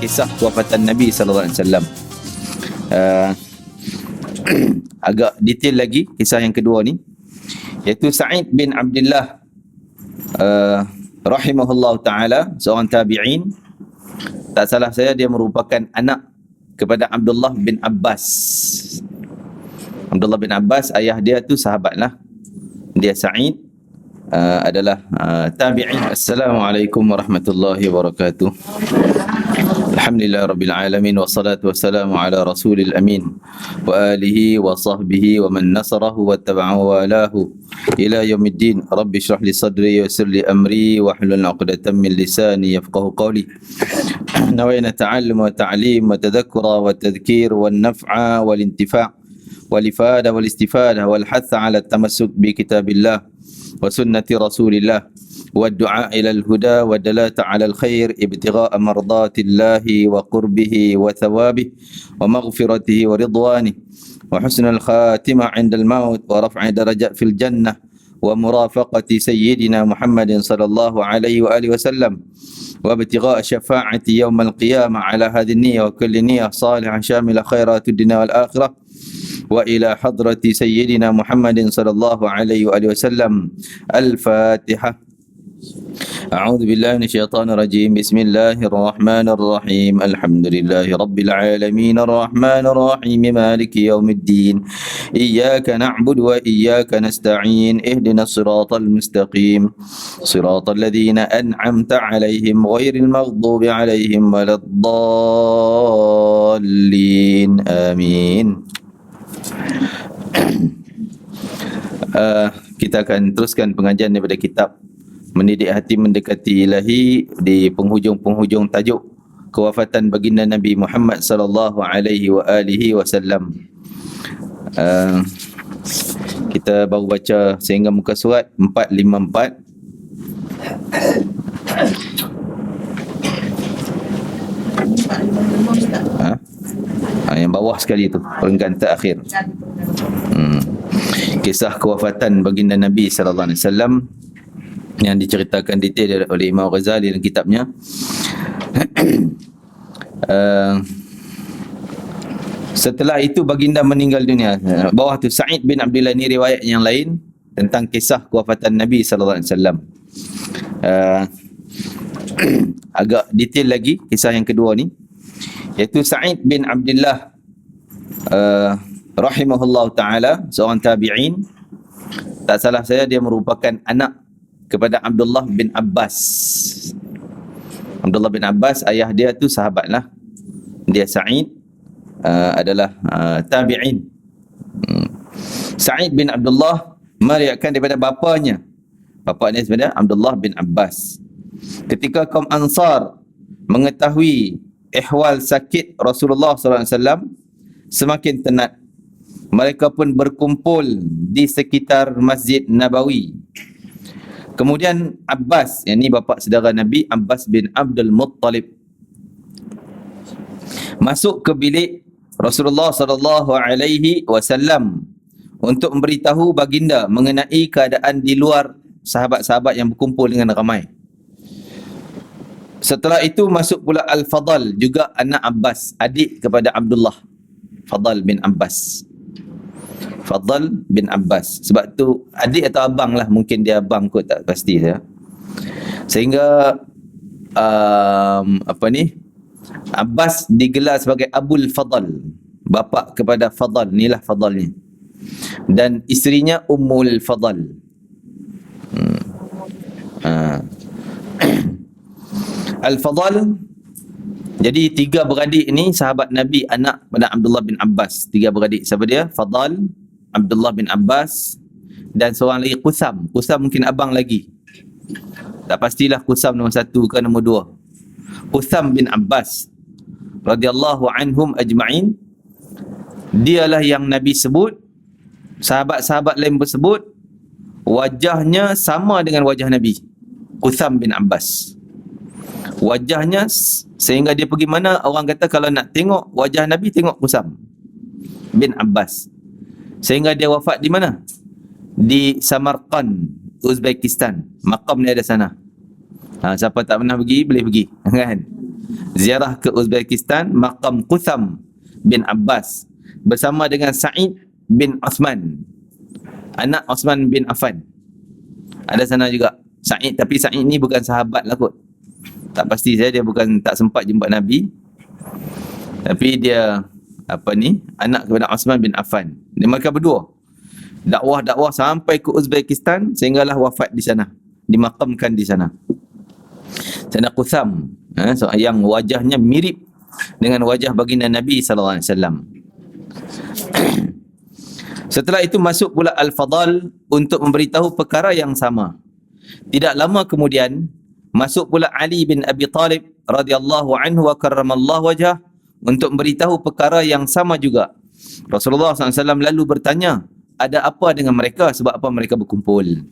kisah kewafatan Nabi sallallahu alaihi wasallam. Agak detail lagi kisah yang kedua ni, iaitu Sa'id bin Abdullah rahimahullah taala, seorang tabi'in. Tak salah saya dia merupakan anak kepada Abdullah bin Abbas. Abdullah bin Abbas, ayah dia tu sahabatlah. Dia Sa'id adalah tabi'in. Assalamualaikum warahmatullahi wabarakatuh. Alhamdulillah rabbil alamin, wassalatu wassalamu ala rasulil amin wa alihi wa sahbihi wa man nasarahu wa tabi'ahu wa alahu ila yaumiddin. Rabbi shrah li sadri wa yassir li amri wa hlul 'uqdatam min lisani yafqahu qawli. Nawayna ta'allum wa ta'lim wa tadhakkura wa tadhkir wa naf'a wal intifa' wal ifada wal istifada wal hatha 'ala at-tamassuk bi kitabillah wa sunnati rasulillah wa du'a ila al-huda wa dalata 'ala al-khair ibtigha'a mardatillahi wa qurbihi wa thawabihi wa maghfiratihi wa ridwanihi wa husnal khatimah 'inda al-maut wa raf'i darajat fil jannah wa murafaqati sayyidina Muhammadin sallallahu alaihi wa alihi wasallam wa ibtigha'a syafa'ati yawm al-qiyamah 'ala hadhihi an-niyyah wa kulli niyyah salihah syamila khairatid dunya wal akhirah wa ila hadrati sayyidina Muhammadin sallallahu alaihi wa alihi wasallam. Al-Fatihah. A'udzu billahi minasyaitonir rajim. Bismillahirrahmanirrahim. Alhamdulillahi rabbil alamin arrahmanir rahim maliki yaumiddin. Iyyaka na'budu wa iyyaka nasta'in. Ihdinas siratal mustaqim. Siratal ladzina an'amta 'alaihim ghairil maghdubi 'alaihim waladdallin. Amin. Kita akan teruskan pengajian daripada kitab Mendidik Hati Mendekati Ilahi di penghujung-penghujung tajuk kewafatan baginda Nabi Muhammad sallallahu alaihi wa alihi wasallam. Kita baru baca sehingga muka surat 454. Yang bawah sekali tu, peringkat terakhir. Kisah kewafatan baginda Nabi sallallahu alaihi wasallam yang diceritakan detail oleh Imam Ghazali dalam kitabnya. Setelah itu baginda meninggal dunia. Bawah tu Sa'id bin Abdullah, ni riwayat yang lain tentang kisah kewafatan Nabi sallallahu alaihi wasallam. Agak detail lagi kisah yang kedua ni, iaitu Sa'id bin Abdullah rahimahullah taala, seorang tabi'in. Tak salah saya dia merupakan anak kepada Abdullah bin Abbas. Abdullah bin Abbas, ayah dia tu sahabatlah. Dia Sa'id adalah tabi'in. Sa'id bin Abdullah meriwayatkan daripada bapanya. Bapanya sebenarnya Abdullah bin Abbas. Ketika kaum Ansar mengetahui ihwal sakit Rasulullah sallallahu alaihi wasallam semakin tenat, mereka pun berkumpul di sekitar Masjid Nabawi. Kemudian Abbas, yang ni bapa saudara Nabi, Abbas bin Abdul Muttalib, masuk ke bilik Rasulullah sallallahu alaihi wasallam untuk memberitahu baginda mengenai keadaan di luar sahabat-sahabat yang berkumpul dengan ramai. Setelah itu masuk pula Al-Fadl, juga anak Abbas, adik kepada Abdullah. Fadl bin Abbas. Fadl bin Abbas. Sebab tu adik atau abang lah, mungkin dia abang kot, tak pasti saya. Sehingga Abbas digelar sebagai Abul Fadl, bapa kepada Fadl. Inilah Fadlnya. Dan isterinya Ummul Fadl. Al-Fadl. Jadi tiga beradik ni sahabat Nabi, anak pada Abdullah bin Abbas. Tiga beradik. Siapa dia? Fadl, Abdullah bin Abbas, dan seorang lagi Qusam. Qusam mungkin abang lagi, tak pastilah Qusam nombor satu ke nombor dua. Qusam bin Abbas radhiyallahu anhum ajma'in. Dialah yang Nabi sebut, sahabat-sahabat lain bersebut wajahnya sama dengan wajah Nabi. Qusam bin Abbas, wajahnya sehingga dia pergi mana, orang kata kalau nak tengok wajah Nabi, tengok Qusam bin Abbas. Sehingga dia wafat di mana? Di Samarkand, Uzbekistan. Makam dia ada sana. Siapa tak pernah pergi, boleh pergi, kan? ziarah ke Uzbekistan makam Qutham bin Abbas bersama dengan Sa'id bin Uthman, anak Uthman bin Affan. Ada sana juga Sa'id, tapi Sa'id ni bukan sahabat lah kot. Tak pasti saya, dia bukan, tak sempat jumpa Nabi. Tapi dia anak kepada Uthman bin Affan. Dia mereka berdua dakwah sampai ke Uzbekistan sehinggalah wafat di sana, dimakamkan di sana. Sana Qutham, yang wajahnya mirip dengan wajah baginda Nabi sallallahu alaihi wasallam. Setelah itu masuk pula Al-Fadal untuk memberitahu perkara yang sama. Tidak lama kemudian masuk pula Ali bin Abi Talib radhiyallahu anhu wa karramallahu wajhah untuk memberitahu perkara yang sama juga. Rasulullah SAW lalu bertanya, ada apa dengan mereka, sebab apa mereka berkumpul?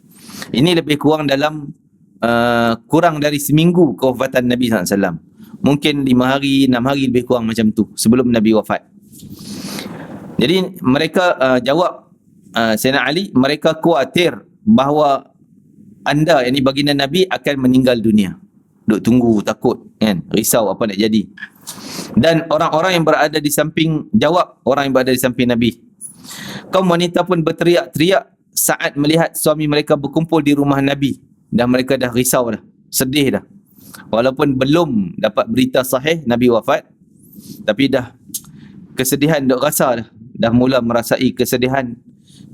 Ini lebih kurang dalam kurang dari seminggu kewafatan Nabi SAW. Mungkin 5 hari, 6 hari lebih kurang macam tu sebelum Nabi wafat. Jadi mereka jawab Sayyidina Ali, mereka khawatir bahawa anda, yakni baginda Nabi, akan meninggal dunia. Duk tunggu, takut kan, risau apa nak jadi. Dan orang-orang yang berada di samping, jawab orang yang berada di samping Nabi, kaum wanita pun berteriak-teriak saat melihat suami mereka berkumpul di rumah Nabi, dan mereka dah risau dah, sedih dah. Walaupun belum dapat berita sahih Nabi wafat, tapi dah kesedihan duk rasa dah mula merasai kesedihan.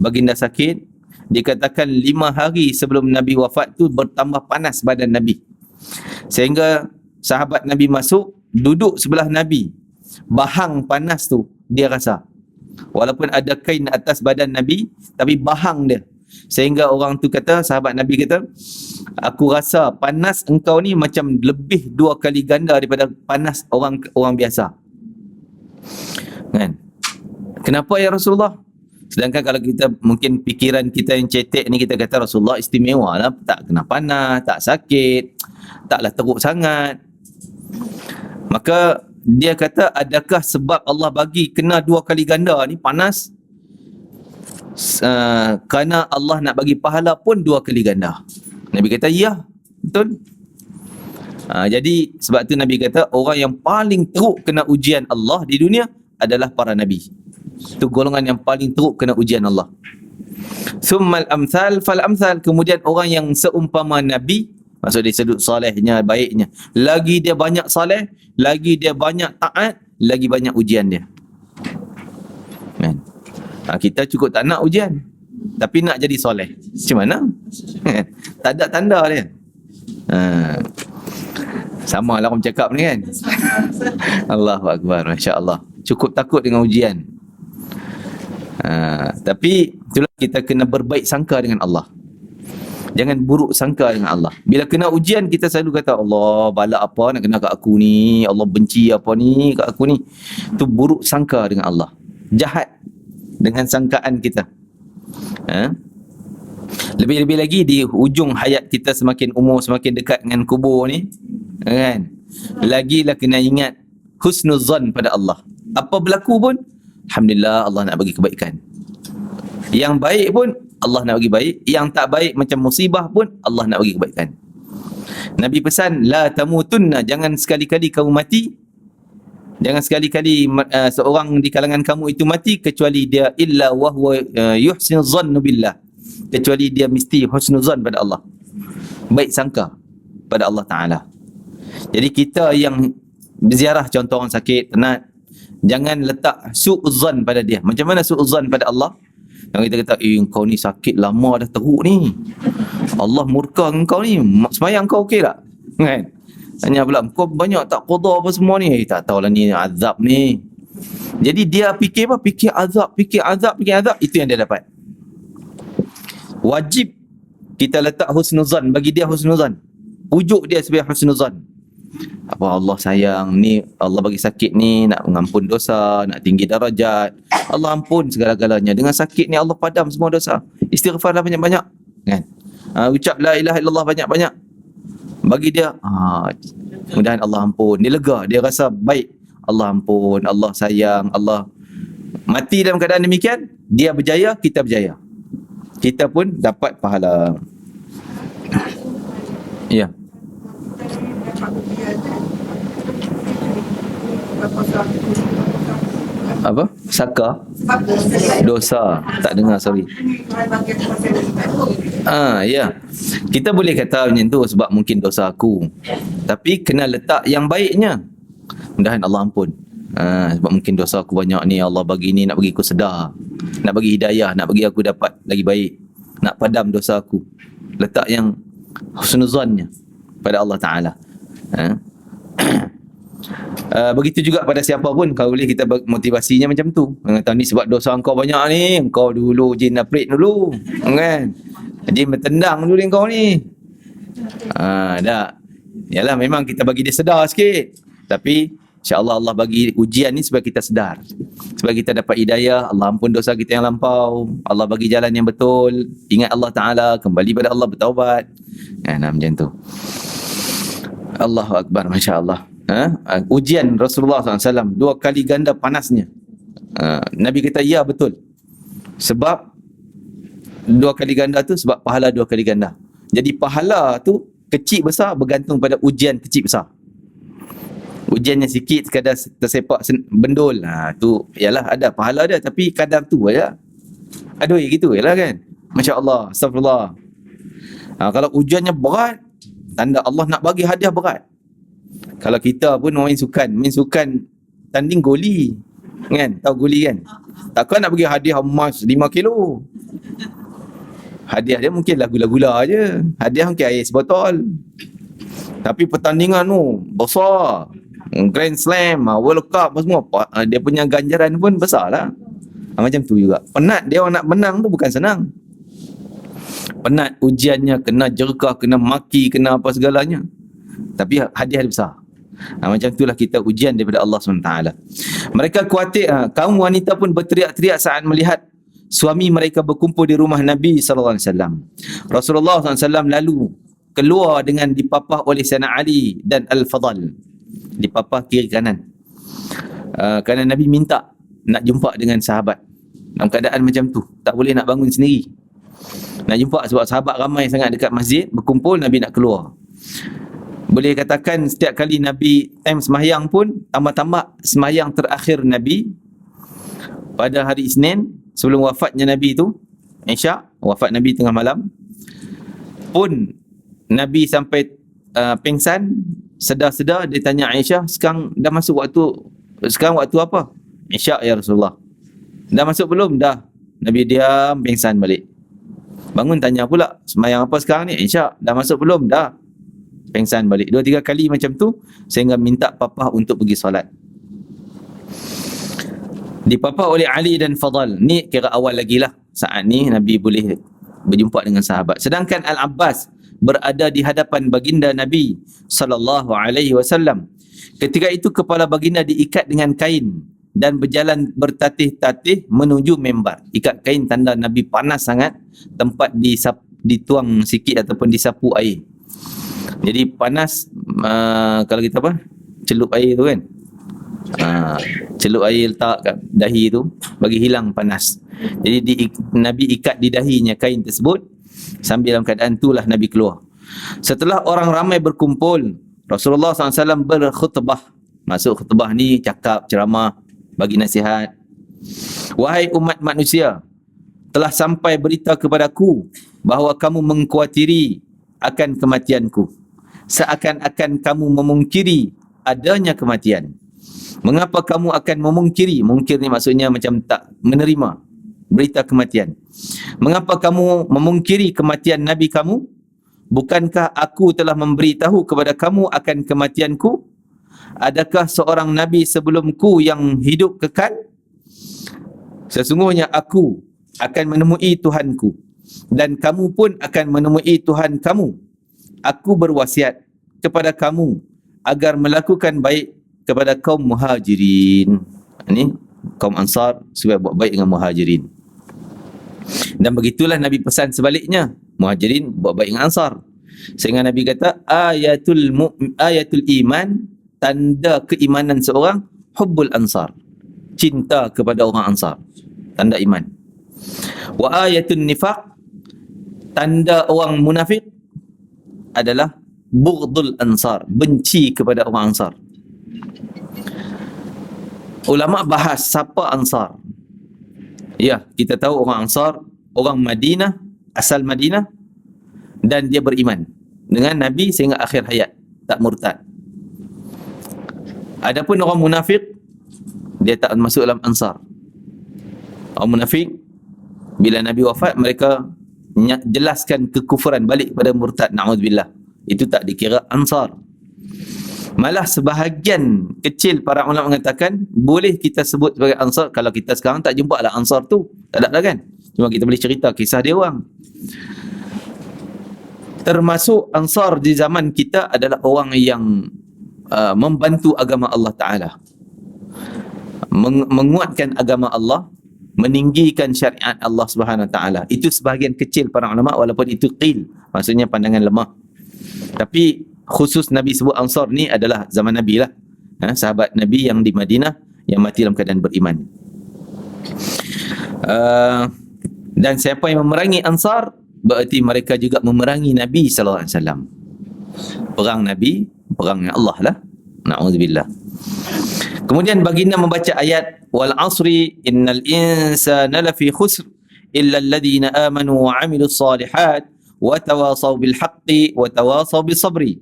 Baginda sakit, dikatakan 5 hari sebelum Nabi wafat tu bertambah panas badan Nabi, sehingga sahabat Nabi masuk, duduk sebelah Nabi, bahang panas tu dia rasa. Walaupun ada kain atas badan Nabi, tapi bahang dia. Sehingga orang tu kata, sahabat Nabi kata, aku rasa panas engkau ni macam lebih 2 kali ganda daripada panas orang biasa. Kan? Kenapa ya Rasulullah? Sedangkan kalau kita, mungkin fikiran kita yang cetek ni, kita kata Rasulullah istimewa lah, tak kena panas, tak sakit, taklah teruk sangat. Maka dia kata, adakah sebab Allah bagi kena 2 kali ganda ni panas? Kerana Allah nak bagi pahala pun 2 kali ganda. Nabi kata, ya, betul. Jadi sebab tu Nabi kata, orang yang paling teruk kena ujian Allah di dunia adalah para Nabi. Itu golongan yang paling teruk kena ujian Allah. Summal amthal fal amthal, kemudian orang yang seumpama Nabi, maksud dia sudut solehnya, baiknya, lagi dia banyak soleh, lagi dia banyak taat, lagi banyak ujian dia. Kan? Kita cukup tak nak ujian, tapi nak jadi soleh, macam mana? Tak ada tanda dia. Sama lah orang cakap ni kan. Allahu Akbar, Masya Allah. Cukup takut dengan ujian. Tapi itulah, kita kena berbaik sangka dengan Allah. Jangan buruk sangka dengan Allah. Bila kena ujian, kita selalu kata, Allah, bala apa nak kena kat aku ni, Allah benci apa ni kat aku ni. Itu buruk sangka dengan Allah, jahat dengan sangkaan kita. Lebih-lebih lagi di hujung hayat kita, semakin umur semakin dekat dengan kubur ni, kan, lagilah kena ingat husnuzan pada Allah. Apa berlaku pun, alhamdulillah, Allah nak bagi kebaikan. Yang baik pun Allah nak bagi baik, yang tak baik macam musibah pun Allah nak bagi kebaikan. Nabi pesan, la tamutunna, jangan sekali-kali kamu mati, jangan sekali-kali seorang di kalangan kamu itu mati kecuali dia illa wa huwa yuhsinu dhannu billah, kecuali dia mesti husnuzan pada Allah, baik sangka pada Allah Ta'ala. Jadi kita yang berziarah, contoh orang sakit, penat, jangan letak su'uzan pada dia. Macam mana su'uzan pada Allah? Yang kita kata, engkau ni sakit lama dah teruk ni, Allah murka engkau ni, semayang kau okey tak? Kan? Tanya pula, kau banyak tak qada apa semua ni? Tak tahulah ni azab ni. Jadi dia fikir apa? Fikir azab, itu yang dia dapat. Wajib kita letak husnuzan, bagi dia husnuzan, pujuk dia sebagai husnuzan. Apa Allah sayang ni, Allah bagi sakit ni nak mengampun dosa, nak tinggi darajat, Allah ampun segala-galanya. Dengan sakit ni Allah padam semua dosa. Istighfarlah banyak-banyak, kan? Ucap la ilaha illallah banyak-banyak. Bagi dia, mudah-mudahan Allah ampun. Dia lega, dia rasa baik. Allah ampun, Allah sayang, Allah. Mati dalam keadaan demikian, dia berjaya, kita berjaya. Kita pun dapat pahala. Ya. Apa? Saka? Dosa. Tak dengar, sorry. Ya. Kita boleh kata macam tu sebab mungkin dosa aku. Tapi kena letak yang baiknya. Mudahan Allah ampun. Sebab mungkin dosa aku banyak ni, Allah bagi ni nak bagi aku sedar, nak bagi hidayah, nak bagi aku dapat lagi baik, nak padam dosa aku. Letak yang husnuzannya pada Allah Ta'ala. Begitu juga pada siapa pun, kalau boleh kita motivasinya macam tu. Kata ni sebab dosa engkau banyak ni, engkau dulu jin aprit dulu, kan? Jin bertendang dulu engkau ni. Dah. Yalah, memang kita bagi dia sedar sikit. Tapi insya-Allah Allah bagi ujian ni supaya kita sedar. Supaya kita dapat hidayah, Allah ampun dosa kita yang lampau, Allah bagi jalan yang betul, ingat Allah Ta'ala, kembali pada Allah, bertaubat. Macam tu. Allahu Akbar, Masya Allah. Ujian Rasulullah SAW 2 kali ganda panasnya. Nabi kata ya betul. Sebab 2 kali ganda tu sebab pahala 2 kali ganda. Jadi pahala tu kecil besar bergantung pada ujian kecil besar. Ujiannya sikit sekadar tersepak bendul, tu yalah ada pahala dia, tapi kadar tu aja. Aduh gitu yalah kan. Masya Allah, astagfirullah. Kalau ujiannya berat, tanda Allah nak bagi hadiah berat. Kalau kita pun main sukan tanding goli, kan? Tahu goli kan? Takkan nak bagi hadiah emas 5 kilo. Hadiah dia mungkin lah gula-gula je. Hadiah mungkin air sebotol. Tapi pertandingan tu besar. Grand Slam, World Cup semua, dia punya ganjaran pun besar lah. Macam tu juga. Penat dia orang nak menang tu bukan senang. Penat ujiannya, kena jerkah, kena maki, kena apa segalanya. Tapi hadiah dia besar. Macam itulah kita ujian daripada Allah SWT. Mereka khawatir, kaum wanita pun berteriak-teriak saat melihat suami mereka berkumpul di rumah Nabi SAW. Rasulullah SAW lalu keluar dengan dipapah oleh Sayyidina Ali dan Al-Fadal. Dipapah kiri kanan. Kerana Nabi minta nak jumpa dengan sahabat. Dalam keadaan macam tu, tak boleh nak bangun sendiri. Nak jumpa sebab sahabat ramai sangat dekat masjid, berkumpul, Nabi nak keluar. Boleh katakan setiap kali Nabi time semayang pun, tambah-tambah semayang terakhir Nabi pada hari Isnin sebelum wafatnya Nabi tu, Isyak, wafat Nabi tengah malam, pun Nabi sampai pingsan, sedar-sedar dia tanya Aisyah, sekarang dah masuk waktu apa? Isyak ya Rasulullah. Dah masuk belum? Dah. Nabi diam, pingsan balik. Bangun tanya pula, semayang apa sekarang ni? Isyak. Dah masuk belum? Dah. Pingsan balik. 2-3 kali macam tu sehingga minta papah untuk pergi solat. Dipapah oleh Ali dan Fadal. Ni kira awal lagi lah. Saat ni Nabi boleh berjumpa dengan sahabat. Sedangkan Al-Abbas berada di hadapan baginda Nabi SAW. Ketika itu kepala baginda diikat dengan kain dan berjalan bertatih-tatih menuju mimbar. Ikat kain tanda Nabi panas sangat, tempat dituang sikit ataupun disapu air. Jadi panas, kalau kita celup air tu kan, celup air letak kat dahi tu bagi hilang panas. Jadi Nabi ikat di dahinya kain tersebut, sambil dalam keadaan itulah Nabi keluar. Setelah orang ramai berkumpul, Rasulullah SAW berkhutbah. Masuk khutbah ni cakap, ceramah, bagi nasihat. Wahai umat manusia, telah sampai berita kepadaku bahawa kamu mengkhuatiri akan kematianku, seakan-akan kamu memungkiri adanya kematian. Mengapa kamu akan memungkiri? Mungkir ni maksudnya macam tak menerima berita kematian. Mengapa kamu memungkiri kematian Nabi kamu? Bukankah aku telah memberitahu kepada kamu akan kematianku? Adakah seorang Nabi sebelumku yang hidup kekal? Sesungguhnya aku akan menemui Tuhanku dan kamu pun akan menemui Tuhan kamu. Aku berwasiat kepada kamu agar melakukan baik kepada kaum muhajirin. Ini kaum Ansar supaya buat baik dengan muhajirin. Dan begitulah Nabi pesan sebaliknya, muhajirin buat baik dengan Ansar. Sehingga Nabi kata ayatul iman, tanda keimanan seorang, hubbul ansar, cinta kepada orang Ansar, tanda iman. Wa ayatul nifaq, tanda orang munafik adalah bughdul ansar, benci kepada orang Ansar. ulama bahas siapa Ansar. Ya, kita tahu orang Ansar, orang Madinah, asal Madinah, dan dia beriman dengan Nabi sehingga akhir hayat, tak murtad. Adapun orang munafik, dia tak masuk dalam Ansar. Orang munafik, bila Nabi wafat, mereka jelaskan kekufuran, balik pada murtad, na'udzubillah. Itu tak dikira Ansar. Malah sebahagian kecil para ulama mengatakan boleh kita sebut sebagai Ansar kalau kita sekarang tak jumpa lah Ansar tu. Tak ada kan? Cuma kita boleh cerita kisah dia orang. Termasuk Ansar di zaman kita adalah orang yang membantu agama Allah Ta'ala, menguatkan agama Allah, meninggikan syariat Allah Subhanahu Wa Ta'ala. Itu sebahagian kecil para ulama, walaupun itu qil, maksudnya pandangan lemah. Tapi khusus Nabi sebut Ansar ni adalah zaman Nabi lah, sahabat Nabi yang di Madinah yang mati dalam keadaan beriman. Dan siapa yang memerangi Ansar, berarti mereka juga memerangi Nabi sallallahu alaihi wasallam. Perang Nabi, perangnya Allah lah. Na'udzubillah. Kemudian baginda membaca ayat wal asri innal insana lafi khusr illa alladhina amanu wa 'amilus solihat wa tawasaw bil haqqi wa tawasaw bis sabri.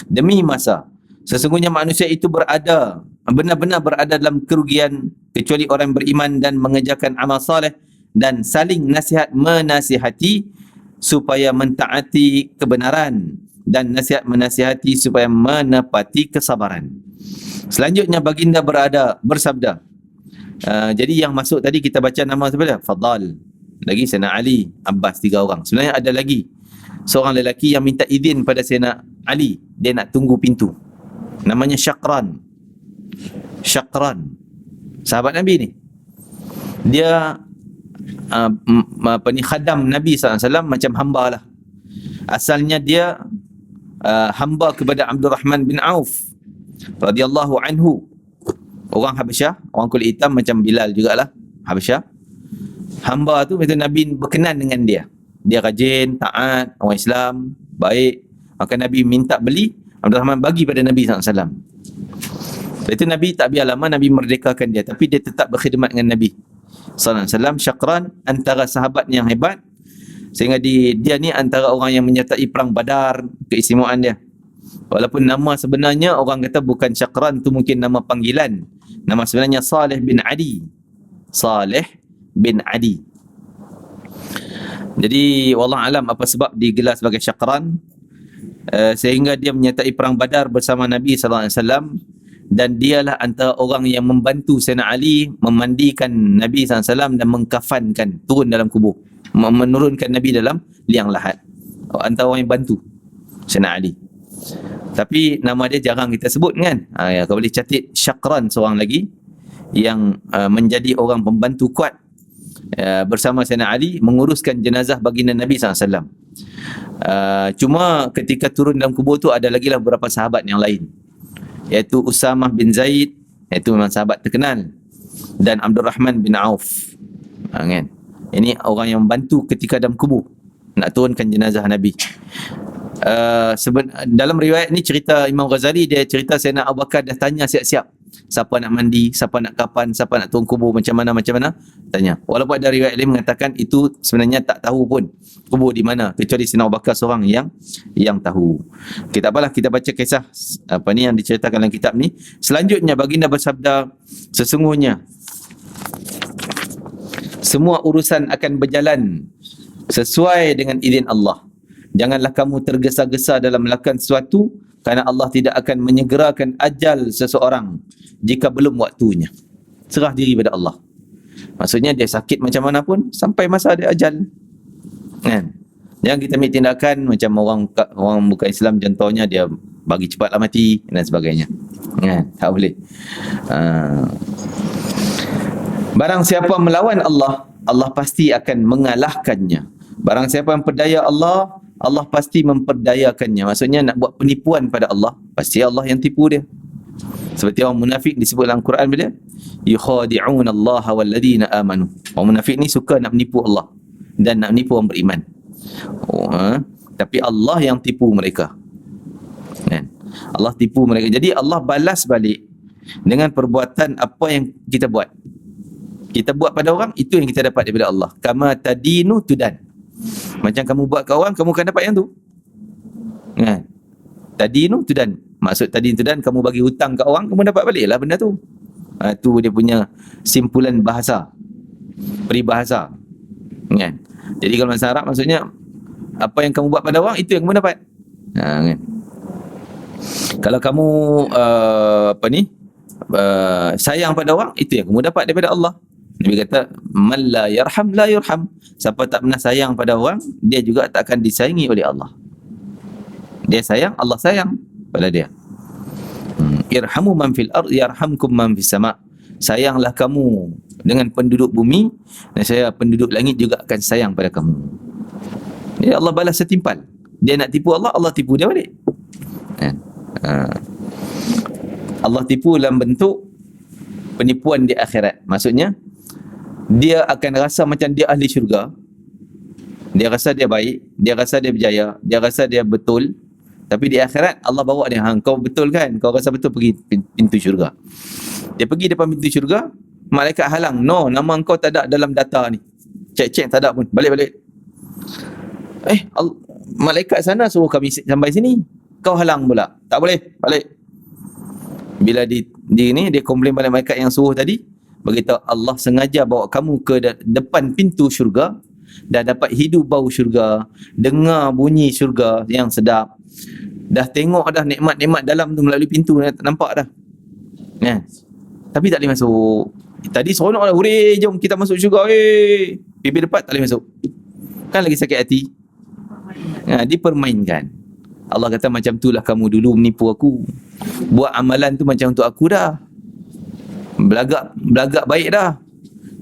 Demi masa, sesungguhnya manusia itu benar-benar berada dalam kerugian kecuali orang beriman dan mengerjakan amal saleh dan saling menasihati supaya mentaati kebenaran dan nasihat menasihati supaya menepati kesabaran. Selanjutnya baginda bersabda. Jadi yang masuk tadi kita baca nama siapa dia? Fadal. Lagi Sayyidina Ali, Abbas, 3 orang. Sebenarnya ada lagi seorang lelaki yang minta izin pada Sayyidina Ali, dia nak tunggu pintu. Namanya Syakran. Syakran. Sahabat Nabi ni. Dia khadam Nabi SAW, macam hamba lah. Asalnya dia hamba kepada Abdul Rahman bin Auf radhiyallahu anhu. Orang Habasyah, orang kulit hitam macam Bilal jugalah, Habasyah. Hamba tu betul Nabi berkenan dengan dia. Dia rajin, taat, orang Islam, baik. Maka Nabi minta beli, Abdul Rahman bagi pada Nabi SAW. Itu Nabi tak biar lama, Nabi merdekakan dia. Tapi dia tetap berkhidmat dengan Nabi SAW. Syakran antara sahabat yang hebat, sehingga dia ni antara orang yang menyertai perang Badar, keistimewaan dia. Walaupun nama sebenarnya orang kata bukan Syakran, tu mungkin nama panggilan. Nama sebenarnya Saleh bin Adi. Saleh bin Adi. Jadi wallahu alam apa sebab digelar sebagai Syakran, sehingga dia menyertai perang Badar bersama Nabi sallallahu alaihi wasallam, dan dialah antara orang yang membantu Sayyidina Ali memandikan Nabi sallallahu alaihi wasallam dan mengkafankan, turun dalam kubur, menurunkan Nabi dalam liang lahat. Antara orang yang bantu Sayyidina Ali. Tapi nama dia jarang kita sebut kan. Kau boleh catat Syakran, seorang lagi yang menjadi orang pembantu kuat bersama Sayyidina Ali menguruskan jenazah baginda Nabi SAW. Cuma ketika turun dalam kubur tu ada lagi lah beberapa sahabat yang lain, iaitu Usamah bin Zaid, iaitu memang sahabat terkenal, dan Abdul Rahman bin Auf. Kan? Ini orang yang membantu ketika dalam kubur nak turunkan jenazah Nabi. Dalam riwayat ni cerita Imam Ghazali, dia cerita Sayyidina Abu Bakar dah tanya siap-siap siapa nak mandi, siapa nak kapan, siapa nak turun kubur, macam mana tanya. Walaupun ada riwayat lain mengatakan itu sebenarnya tak tahu pun kubur di mana, kecuali Sayyidina Abu Bakar seorang yang tahu. Kita apalah, kita baca kisah apa ni yang diceritakan dalam kitab ni. Selanjutnya baginda bersabda, sesungguhnya semua urusan akan berjalan sesuai dengan izin Allah. Janganlah kamu tergesa-gesa dalam melakukan sesuatu, kerana Allah tidak akan menyegerakan ajal seseorang jika belum waktunya. Serah diri pada Allah. Maksudnya dia sakit macam mana pun sampai masa dia ajal. Kan? Jangan kita ambil tindakan macam orang bukan Islam, contohnya dia bagi cepatlah mati dan sebagainya. Kan? Tak boleh. Barang siapa melawan Allah, Allah pasti akan mengalahkannya. Barang siapa yang perdaya Allah, Allah pasti memperdayakannya. Maksudnya nak buat penipuan pada Allah, pasti Allah yang tipu dia. Seperti orang munafik disebut dalam Quran bila yukhadi'una Allah walladzina amanu. Orang munafik ni suka nak menipu Allah dan nak menipu orang beriman. Tapi Allah yang tipu mereka. Kan? Allah tipu mereka. Jadi Allah balas balik dengan perbuatan apa yang kita buat. Kita buat pada orang, itu yang kita dapat daripada Allah. Kama tadinu tudan. Macam kamu buat ke orang, kamu akan dapat yang tu. Kan? Tadinu tudan. Maksud tadinu tudan, kamu bagi hutang ke orang, kamu dapat balik lah benda tu. Tu dia punya simpulan bahasa, peribahasa. Kan? Jadi kalau bahasa Arab maksudnya, apa yang kamu buat pada orang, itu yang kamu dapat. Kan? Kalau kamu sayang pada orang, itu yang kamu dapat daripada Allah. Nabi kata, man la yarham la yurham. Siapa tak pernah sayang pada orang, dia juga tak akan disayangi oleh Allah. Dia sayang, Allah sayang pada dia. Irhamu man fil ard yarhamkum man fis sama. Sayanglah kamu dengan penduduk bumi, dan saya penduduk langit juga akan sayang pada kamu. Jadi Allah balas setimpal. Dia nak tipu Allah, Allah tipu dia balik. Allah tipu dalam bentuk penipuan di akhirat. Maksudnya, dia akan rasa macam dia ahli syurga. Dia rasa dia baik, dia rasa dia berjaya, dia rasa dia betul. Tapi di akhirat Allah bawa dia, kau betul kan? Kau rasa betul, pergi pintu syurga. Dia pergi depan pintu syurga, malaikat halang. No, nama kau tak ada dalam data ni. Cek tak ada pun. Balik. Malaikat sana suruh kami sampai sini. Kau halang pula. Tak boleh, balik. Bila dia komplain pada malaikat yang suruh tadi, beritahu Allah sengaja bawa kamu ke depan pintu syurga, dah dapat hidup bau syurga, dengar bunyi syurga yang sedap, dah tengok dah nikmat-nikmat dalam tu melalui pintu, nampak dah. Tapi tak boleh masuk. Tadi seronok dah, hureh, jom kita masuk syurga, pipi depan tak boleh masuk. Kan lagi sakit hati. Dipermainkan. Allah kata, macam itulah kamu dulu menipu aku. Buat amalan tu macam untuk aku dah. Belagak baik dah.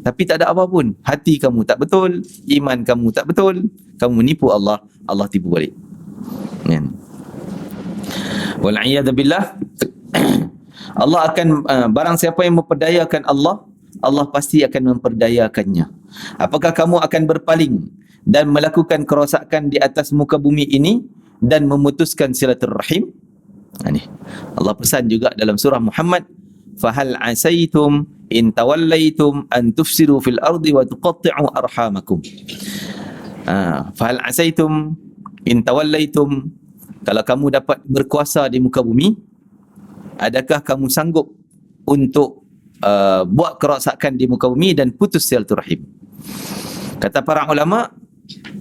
Tapi tak ada apa pun. Hati kamu tak betul, iman kamu tak betul, kamu menipu Allah, Allah tipu balik. Wal'iyadzubillah. Allah akan barang siapa yang memperdayakan Allah, Allah pasti akan memperdayakannya. Apakah kamu akan berpaling dan melakukan kerosakan di atas muka bumi ini dan memutuskan silaturrahim? Ini Allah pesan juga dalam surah Muhammad, fahal asaitum in tawallaitum an tufsidu fil ardi wa tuqatti'u arhamakum. Fahal asaitum in tawallaitum, kalau kamu dapat berkuasa di muka bumi, adakah kamu sanggup untuk buat kerosakan di muka bumi dan putus silaturahim? Kata para ulama,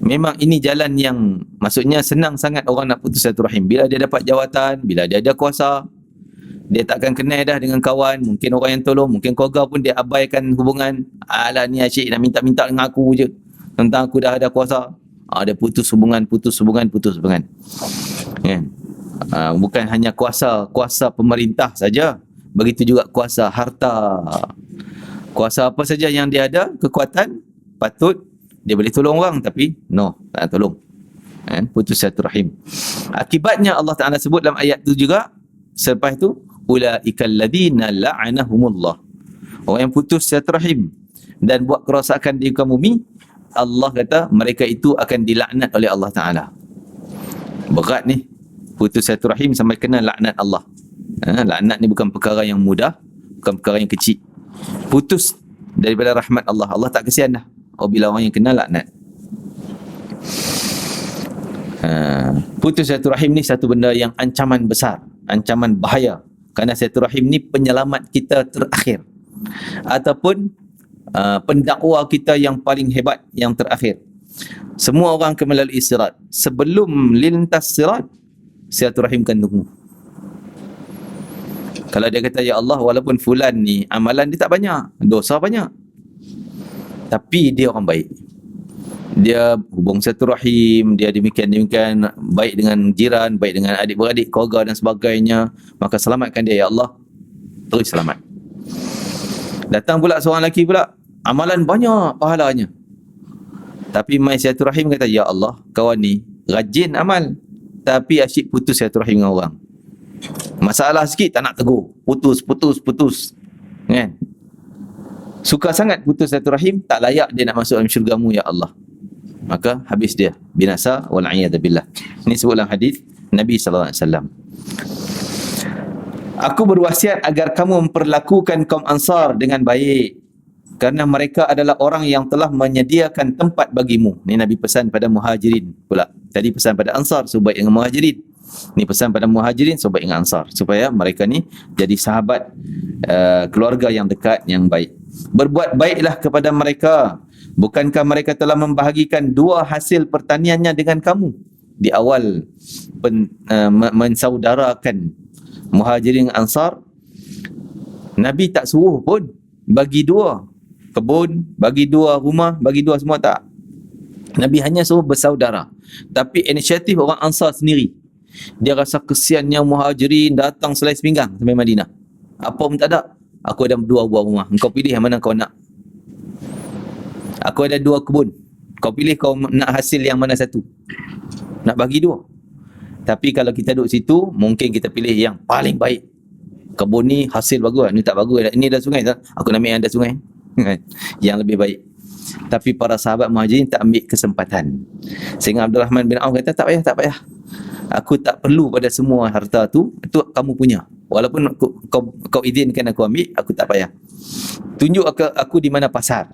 memang ini jalan yang maksudnya senang sangat orang nak putus silaturahim. Bila dia dapat jawatan, bila dia ada kuasa, dia takkan kenal dah dengan kawan, mungkin orang yang tolong, mungkin keluarga pun dia abaikan hubungan. Alah ni asyik nak minta-minta dengan aku je, tentang aku dah ada kuasa. Dia putus hubungan. Bukan hanya kuasa pemerintah saja, begitu juga kuasa harta. Kuasa apa saja yang dia ada, kekuatan, patut dia boleh tolong orang, tapi no, tak nak tolong. Putus silaturahim. Akibatnya Allah Ta'ala sebut dalam ayat tu juga, selepas itu, ulaikal ladzina la'anahumullah. Orang yang putus silaturahim dan buat kerosakan di muka bumi, Allah kata mereka itu akan dilaknat oleh Allah Ta'ala. Berat ni, putus silaturahim sampai kena laknat Allah. Laknat ni bukan perkara yang mudah, bukan perkara yang kecil. Putus daripada rahmat Allah, Allah tak kesian dah bila orang yang kena laknat. Putus silaturahim ni satu benda yang ancaman besar, ancaman bahaya, kerana silaturahim ni penyelamat kita terakhir, ataupun pendakwa kita yang paling hebat yang terakhir. Semua orang akan melalui sirat. Sebelum lintas sirat, silaturahim kan tunggu. Kalau dia kata, ya Allah, walaupun fulan ni amalan dia tak banyak, dosa banyak, tapi dia orang baik, dia hubung silaturahim, dia demikian baik dengan jiran, baik dengan adik-beradik, keluarga dan sebagainya, maka selamatkan dia, ya Allah, terus selamat. Datang pula seorang lelaki pula, amalan banyak pahalanya, tapi mai silaturahim, kata, ya Allah, kawan ni rajin amal, tapi asyik putus silaturahim dengan orang. Masalah sikit tak nak tegur, putus kan? Suka sangat putus silaturahim, tak layak dia nak masuk dalam syurga-Mu, ya Allah. Maka habis dia, binasa, wal'iyadzubillah. Ini sebut dalam hadis Nabi sallallahu alaihi wasallam. Aku berwasiat agar kamu memperlakukan kaum Ansar dengan baik, kerana mereka adalah orang yang telah menyediakan tempat bagimu. Ni Nabi pesan pada Muhajirin pula. Tadi pesan pada Ansar supaya dengan Muhajirin. Ni pesan pada Muhajirin supaya dengan Ansar, supaya mereka ni jadi sahabat, keluarga yang dekat, yang baik. Berbuat baiklah kepada mereka. Bukankah mereka telah membahagikan dua hasil pertaniannya dengan kamu? Di awal mensaudarakan Muhajirin Ansar, Nabi tak suruh pun bagi dua kebun, bagi dua rumah, bagi dua semua, tak. Nabi hanya suruh bersaudara. Tapi inisiatif orang Ansar sendiri. Dia rasa kesiannya Muhajirin datang selai sepinggang sampai Madinah. Apa pun tak ada. Aku ada dua buah rumah. Engkau pilih yang mana kau nak. Aku ada dua kebun. Kau pilih kau nak hasil yang mana satu. Nak bagi dua. Tapi kalau kita duduk situ, mungkin kita pilih yang paling baik. Kebun ni hasil bagus, ni tak bagus. Ini dah sungai tak? Aku nak ambil yang ada sungai. Yang lebih baik. Tapi para sahabat Muhajirin tak ambil kesempatan. Sehingga Abdul Rahman bin Auf kata, tak payah. Aku tak perlu pada semua harta tu, itu kamu punya. Walaupun kau izinkan aku ambil, aku tak payah. Tunjuk aku di mana pasar.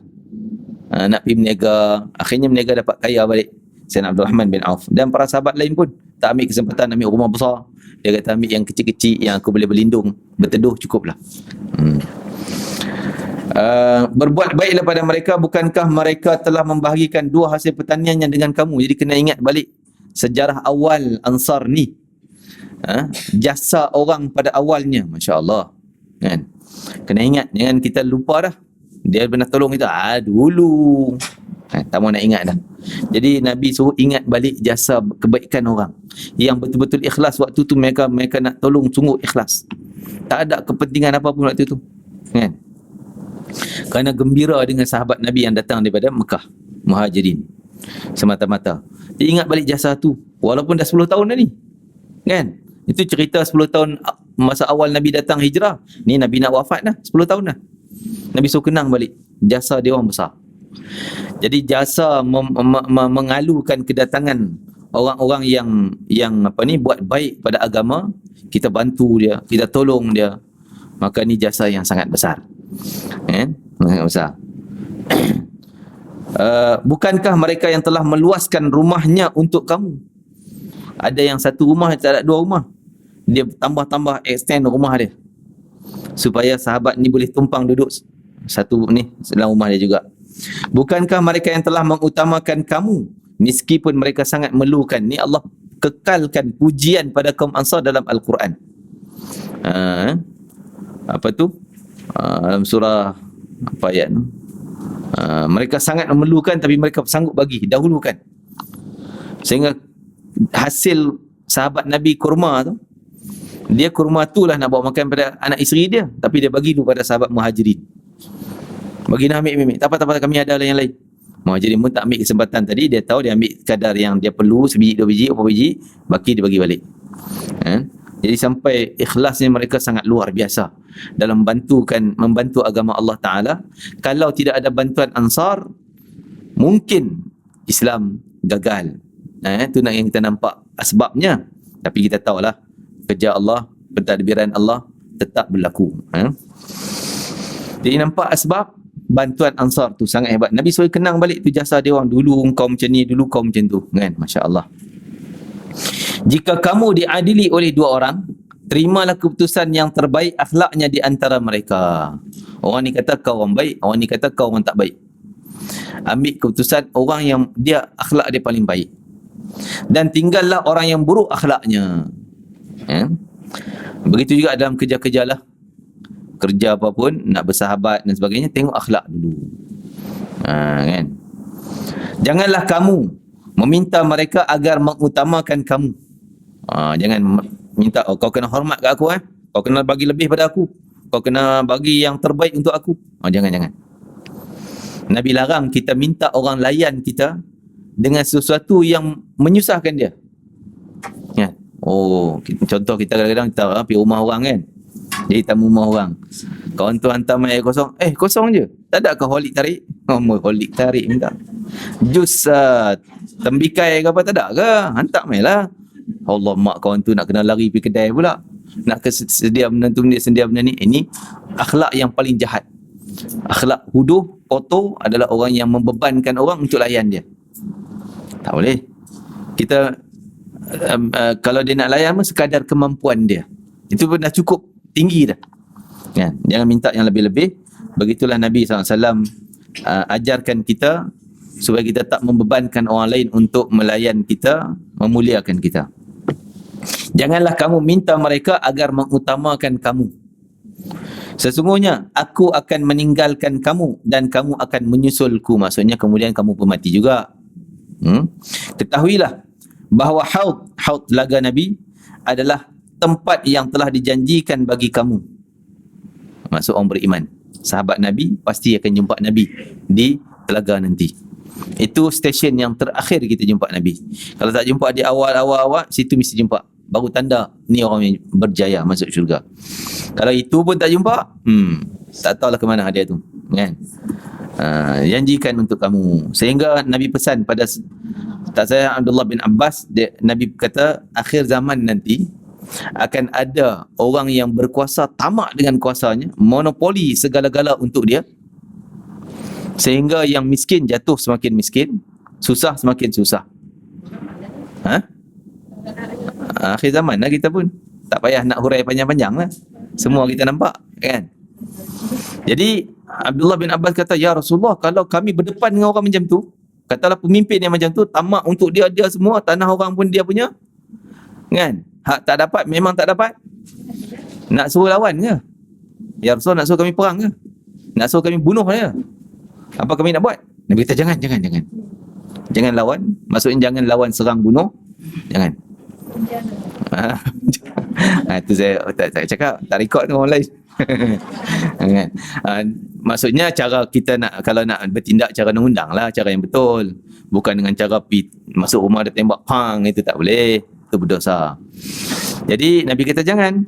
Nak pergi berniaga. Akhirnya berniaga dapat kaya balik. Sayyidina Abdul Rahman bin Auf. Dan para sahabat lain pun tak ambil kesempatan ambil rumah besar. Dia kata ambil yang kecil-kecil yang aku boleh berlindung, berteduh, cukuplah. Berbuat baiklah pada mereka. Bukankah mereka telah membahagikan dua hasil pertaniannya dengan kamu? Jadi kena ingat balik sejarah awal Ansar ni. Jasa orang pada awalnya, Masya Allah, kan? Kena ingat, jangan kita lupa dah. Dia pernah tolong kita dulu. Tak mahu nak ingat dah. Jadi Nabi suruh ingat balik jasa kebaikan orang yang betul-betul ikhlas. Waktu tu mereka nak tolong sungguh ikhlas. Tak ada kepentingan apa pun waktu tu, kan? Kerana gembira dengan sahabat Nabi yang datang daripada Mekah, Muhajirin semata-mata. Dia ingat balik jasa tu. Walaupun dah 10 tahun dah ni, kan? Itu cerita 10 tahun masa awal Nabi datang hijrah. Ni Nabi nak wafat dah, 10 tahun dah. Nabi suruh kenang balik jasa dia orang besar. Jadi jasa mengalukan kedatangan orang-orang yang buat baik pada agama, kita bantu dia, kita tolong dia, maka ni jasa yang sangat besar. Sangat besar. Bukankah mereka yang telah meluaskan rumahnya untuk kamu? Ada yang satu rumah, tak ada dua rumah. Dia tambah extend rumah dia supaya sahabat ni boleh tumpang duduk satu ni dalam rumah dia juga. Bukankah mereka yang telah mengutamakan kamu meskipun mereka sangat memerlukan? Ni Allah kekalkan pujian pada kaum Ansar dalam Al-Quran. Dalam surah apa ayat tu? Mereka sangat memerlukan tapi mereka sanggup bagi, dahulukan. Sehingga hasil sahabat Nabi kurma tu, dia kurma tu lah nak bawa makan pada anak isteri dia, tapi dia bagi dulu pada sahabat Muhajirin. Bagi nak ambil. Tak apa, kami ada yang lain. Muhajirin pun tak ambil kesempatan tadi. Dia tahu dia ambil kadar yang dia perlu, sebiji, dua biji, empat biji, baki dia bagi balik. Jadi sampai ikhlasnya mereka sangat luar biasa dalam membantu agama Allah Ta'ala. Kalau tidak ada bantuan Ansar, mungkin Islam gagal. Itu yang kita nampak asbabnya. Tapi kita tahulah kerja Allah, pentadbiran Allah tetap berlaku. Jadi nampak asbab bantuan Ansar tu sangat hebat. Nabi suruh kenang balik tu jasa dia orang. Dulu kau macam ni, dulu kau macam tu, kan? Masya Allah. Jika kamu diadili oleh dua orang, terimalah keputusan yang terbaik akhlaknya di antara mereka. Orang ni kata kau orang baik, orang ni kata kau orang tak baik. Ambil keputusan orang yang dia akhlak dia paling baik. Dan tinggallah orang yang buruk akhlaknya. Begitu juga dalam kerja-kerja lah. Kerja apa pun, nak bersahabat dan sebagainya, tengok akhlak dulu. Kan? Janganlah kamu meminta mereka agar mengutamakan kamu. Jangan minta, kau kena hormat kat aku, kau kena bagi lebih pada aku, kau kena bagi yang terbaik untuk aku. Jangan. Nabi larang kita minta orang layan kita dengan sesuatu yang menyusahkan dia. Kan? Contoh kita kadang-kadang kita pergi rumah orang, kan? Jadi tamu rumah orang, kawan tu hantar mai air kosong. Kosong je. Tak ada ke holik tarik? Holik tarik minta. Jus tembikai ke apa, tak ada ke? Hantar mai lah. Allah, mak kawan tu nak kena lari pergi kedai pula. nak sedia benda tu, sedia benda ni. Ini akhlak yang paling jahat. Akhlak huduh, kotor adalah orang yang membebankan orang untuk layan dia. Tak boleh. Kita kalau dia nak layan sekadar kemampuan dia, itu pun dah cukup tinggi dah. Kan? Jangan minta yang lebih-lebih. Begitulah Nabi SAW ajarkan kita supaya kita tak membebankan orang lain untuk melayan kita, memuliakan kita. Janganlah kamu minta mereka agar mengutamakan kamu. Sesungguhnya aku akan meninggalkan kamu dan kamu akan menyusulku. Maksudnya kemudian kamu pun mati juga. Ketahuilah bahawa haud telaga Nabi adalah tempat yang telah dijanjikan bagi kamu. Maksud orang beriman, sahabat Nabi pasti akan jumpa Nabi di telaga nanti. Itu stesen yang terakhir kita jumpa Nabi. Kalau tak jumpa di awal-awal, situ mesti jumpa. Baru tanda ni orang yang berjaya masuk syurga. Kalau itu pun tak jumpa, tak tahulah ke mana dia tu, kan? Janjikan untuk kamu. Sehingga Nabi pesan pada Abdullah bin Abbas, Nabi kata akhir zaman nanti akan ada orang yang berkuasa tamak dengan kuasanya, monopoli segala-gala untuk dia, sehingga yang miskin jatuh semakin miskin, susah semakin susah. Akhir zaman lah kita pun. Tak payah nak hurai panjang-panjang lah. Semua kita nampak, kan? Jadi Abdullah bin Abbas kata, ya Rasulullah, kalau kami berdepan dengan orang macam tu, katalah pemimpin yang macam tu, tamak untuk dia semua, tanah orang pun dia punya, kan? Hak tak dapat, memang tak dapat. Nak suruh lawan ke? Ya Rasulullah, nak suruh kami perang ke? Nak suruh kami bunuh ke? Apa kami nak buat? Nabi kata, jangan. Jangan lawan. Maksudnya jangan lawan, serang, bunuh. Jangan. Itu saya tak cakap, tak rekod dengan orang lain. Kan? Maksudnya cara kita nak, kalau nak bertindak cara undang lah, cara yang betul, bukan dengan cara masuk rumah ada tembak pang, itu tak boleh, itu berdosa. Jadi Nabi kata jangan,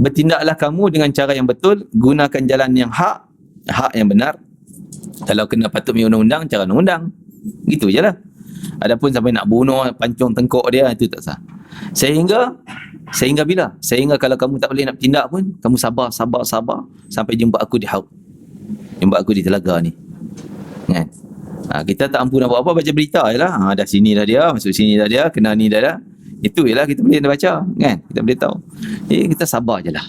bertindaklah kamu dengan cara yang betul, gunakan jalan yang hak yang benar. Kalau kena patut undang-undang, cara undang, gitu je lah. Adapun sampai nak bunuh, pancung tengkok dia, itu tak sah. Sehingga bila? Sehingga kalau kamu tak boleh nak bertindak pun, kamu sabar sampai jumpa aku di haud. Jumpa aku di telaga ni. Kan? Kita tak mampu nak buat apa, baca berita je lah. Dah sini dah dia, masuk sini dah dia, kena ni dah. Itu je lah kita boleh baca. Kan? Kita boleh tahu. Jadi kita sabar je lah.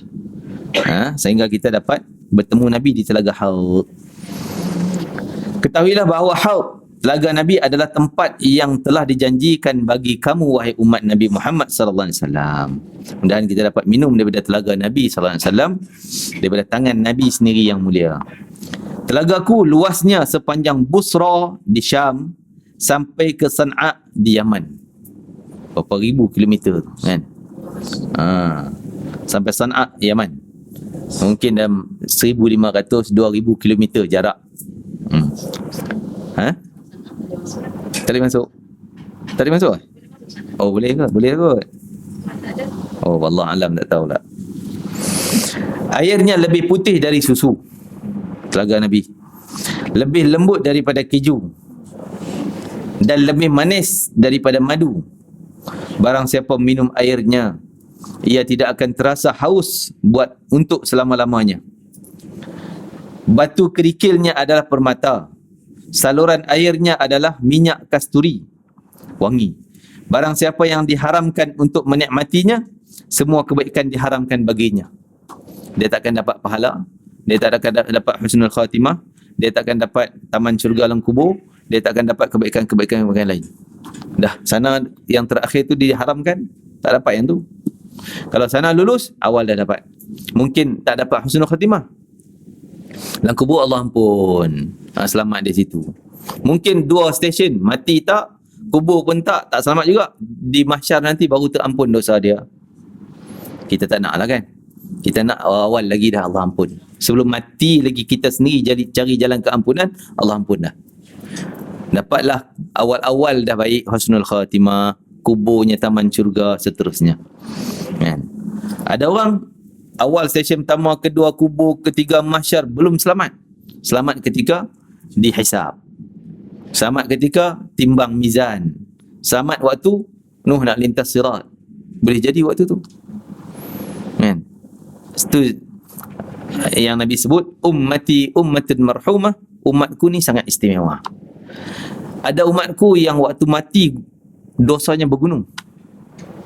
Sehingga kita dapat bertemu Nabi di telaga haud. Ketahuilah bahawa haud, telaga Nabi adalah tempat yang telah dijanjikan bagi kamu, wahai umat Nabi Muhammad sallallahu alaihi wasallam. Mudah-mudahan kita dapat minum daripada telaga Nabi sallallahu alaihi wasallam, daripada tangan Nabi sendiri yang mulia. Telagaku luasnya sepanjang Busra di Syam sampai ke San'a di Yaman. Berapa ribu kilometer tu, kan? Sampai San'a Yaman. Mungkin dalam 1,500 2,000 kilometer jarak. Tak boleh masuk? Tak boleh masuk? Oh, boleh ke? Boleh kot. Oh, wallah alam, tak tahulah. Airnya lebih putih dari susu, telaga Nabi. Lebih lembut daripada keju. Dan lebih manis daripada madu. Barang siapa minum airnya, ia tidak akan terasa haus untuk selama-lamanya. Batu kerikilnya adalah permata. Saluran airnya adalah minyak kasturi, wangi. Barang siapa yang diharamkan untuk menikmatinya, semua kebaikan diharamkan baginya. Dia takkan dapat pahala, dia tak akan dapat husnul khatimah, dia takkan dapat taman syurga alam kubur, dia takkan dapat kebaikan-kebaikan yang lain. Dah, sana yang terakhir tu diharamkan, tak dapat yang tu. Kalau sana lulus, awal dah dapat. Mungkin tak dapat husnul khatimah, dalam kubur Allah ampun, selamat di situ. Mungkin 2 stesen, mati tak, kubur pun tak selamat juga. Di mahsyar nanti baru terampun dosa dia. Kita tak nak lah, kan? Kita nak awal lagi dah Allah ampun. Sebelum mati lagi kita sendiri cari jalan keampunan, Allah ampun dah. Dapatlah awal-awal dah baik, husnul khatimah, kuburnya taman syurga, seterusnya. Kan? Ada orang awal stesen pertama, kedua kubur, ketiga mahsyar belum selamat. Selamat ketika dihisab. Selamat ketika timbang mizan. Selamat waktu Nuh nak lintas sirat. Boleh jadi waktu tu. Kan? Itu yang Nabi sebut ummati ummatun marhumah, umatku ni sangat istimewa. Ada umatku yang waktu mati dosanya bergunung.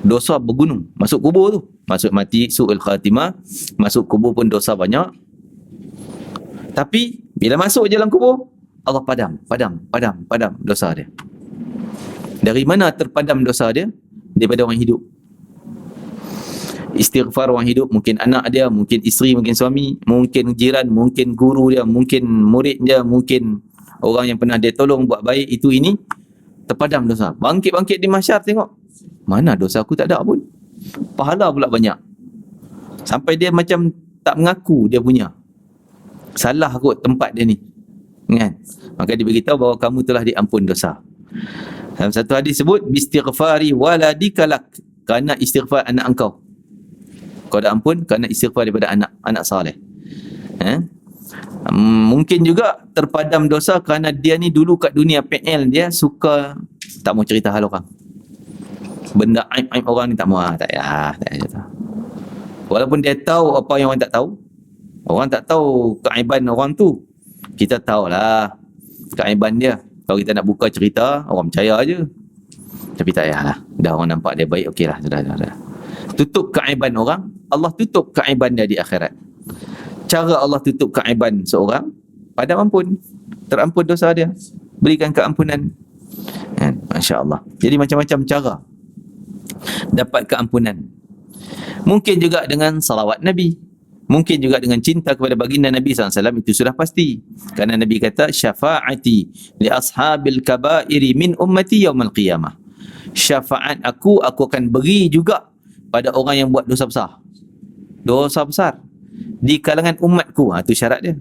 Dosa bergunung. Masuk kubur tu, masuk mati su'ul khatimah, masuk kubur pun dosa banyak. Tapi bila masuk je dalam kubur, Allah padam dosa dia. Dari mana terpadam dosa dia? Daripada orang hidup. Istighfar orang hidup, mungkin anak dia, mungkin isteri, mungkin suami, mungkin jiran, mungkin guru dia, mungkin murid dia, mungkin orang yang pernah dia tolong buat baik, itu ini terpadam dosa. Bangkit-bangkit di mahsyar, tengok mana dosa aku tak ada pun, pahala pula banyak. Sampai dia macam tak mengaku dia punya, salah kot tempat dia ni, kan? Maka dia beritahu bahawa kamu telah diampun dosa. Dalam satu hadis sebut bistighfari waladika lak, kerana istighfar anak engkau, kau dah ampun kerana istighfar daripada anak saleh. Mungkin juga terpadam dosa kerana dia ni dulu kat dunia PL dia suka tak mau cerita hal orang. Benda aib-aib orang ni tak mau, tak cerita. Walaupun dia tahu apa yang orang tak tahu. Orang tak tahu keaiban orang tu. Kita tahulah keaiban dia. Kalau kita nak buka cerita, orang percaya aje. Tapi tak payahlah. Dah orang nampak dia baik, okeylah, sudah. Tutup keaiban orang, Allah tutup keaiban dia di akhirat. Cara Allah tutup keaiban seorang, padam ampun, terampun dosa dia, berikan keampunan. Masya-Allah. Jadi macam-macam cara dapat keampunan. Mungkin juga dengan salawat Nabi, mungkin juga dengan cinta kepada baginda Nabi SAW, itu sudah pasti. Kerana Nabi kata, syafaati li ashabil kabairi min ummati yaumal qiyamah. Syafaat aku akan beri juga pada orang yang buat dosa besar. Dosa besar di kalangan umatku. Itu syarat dia.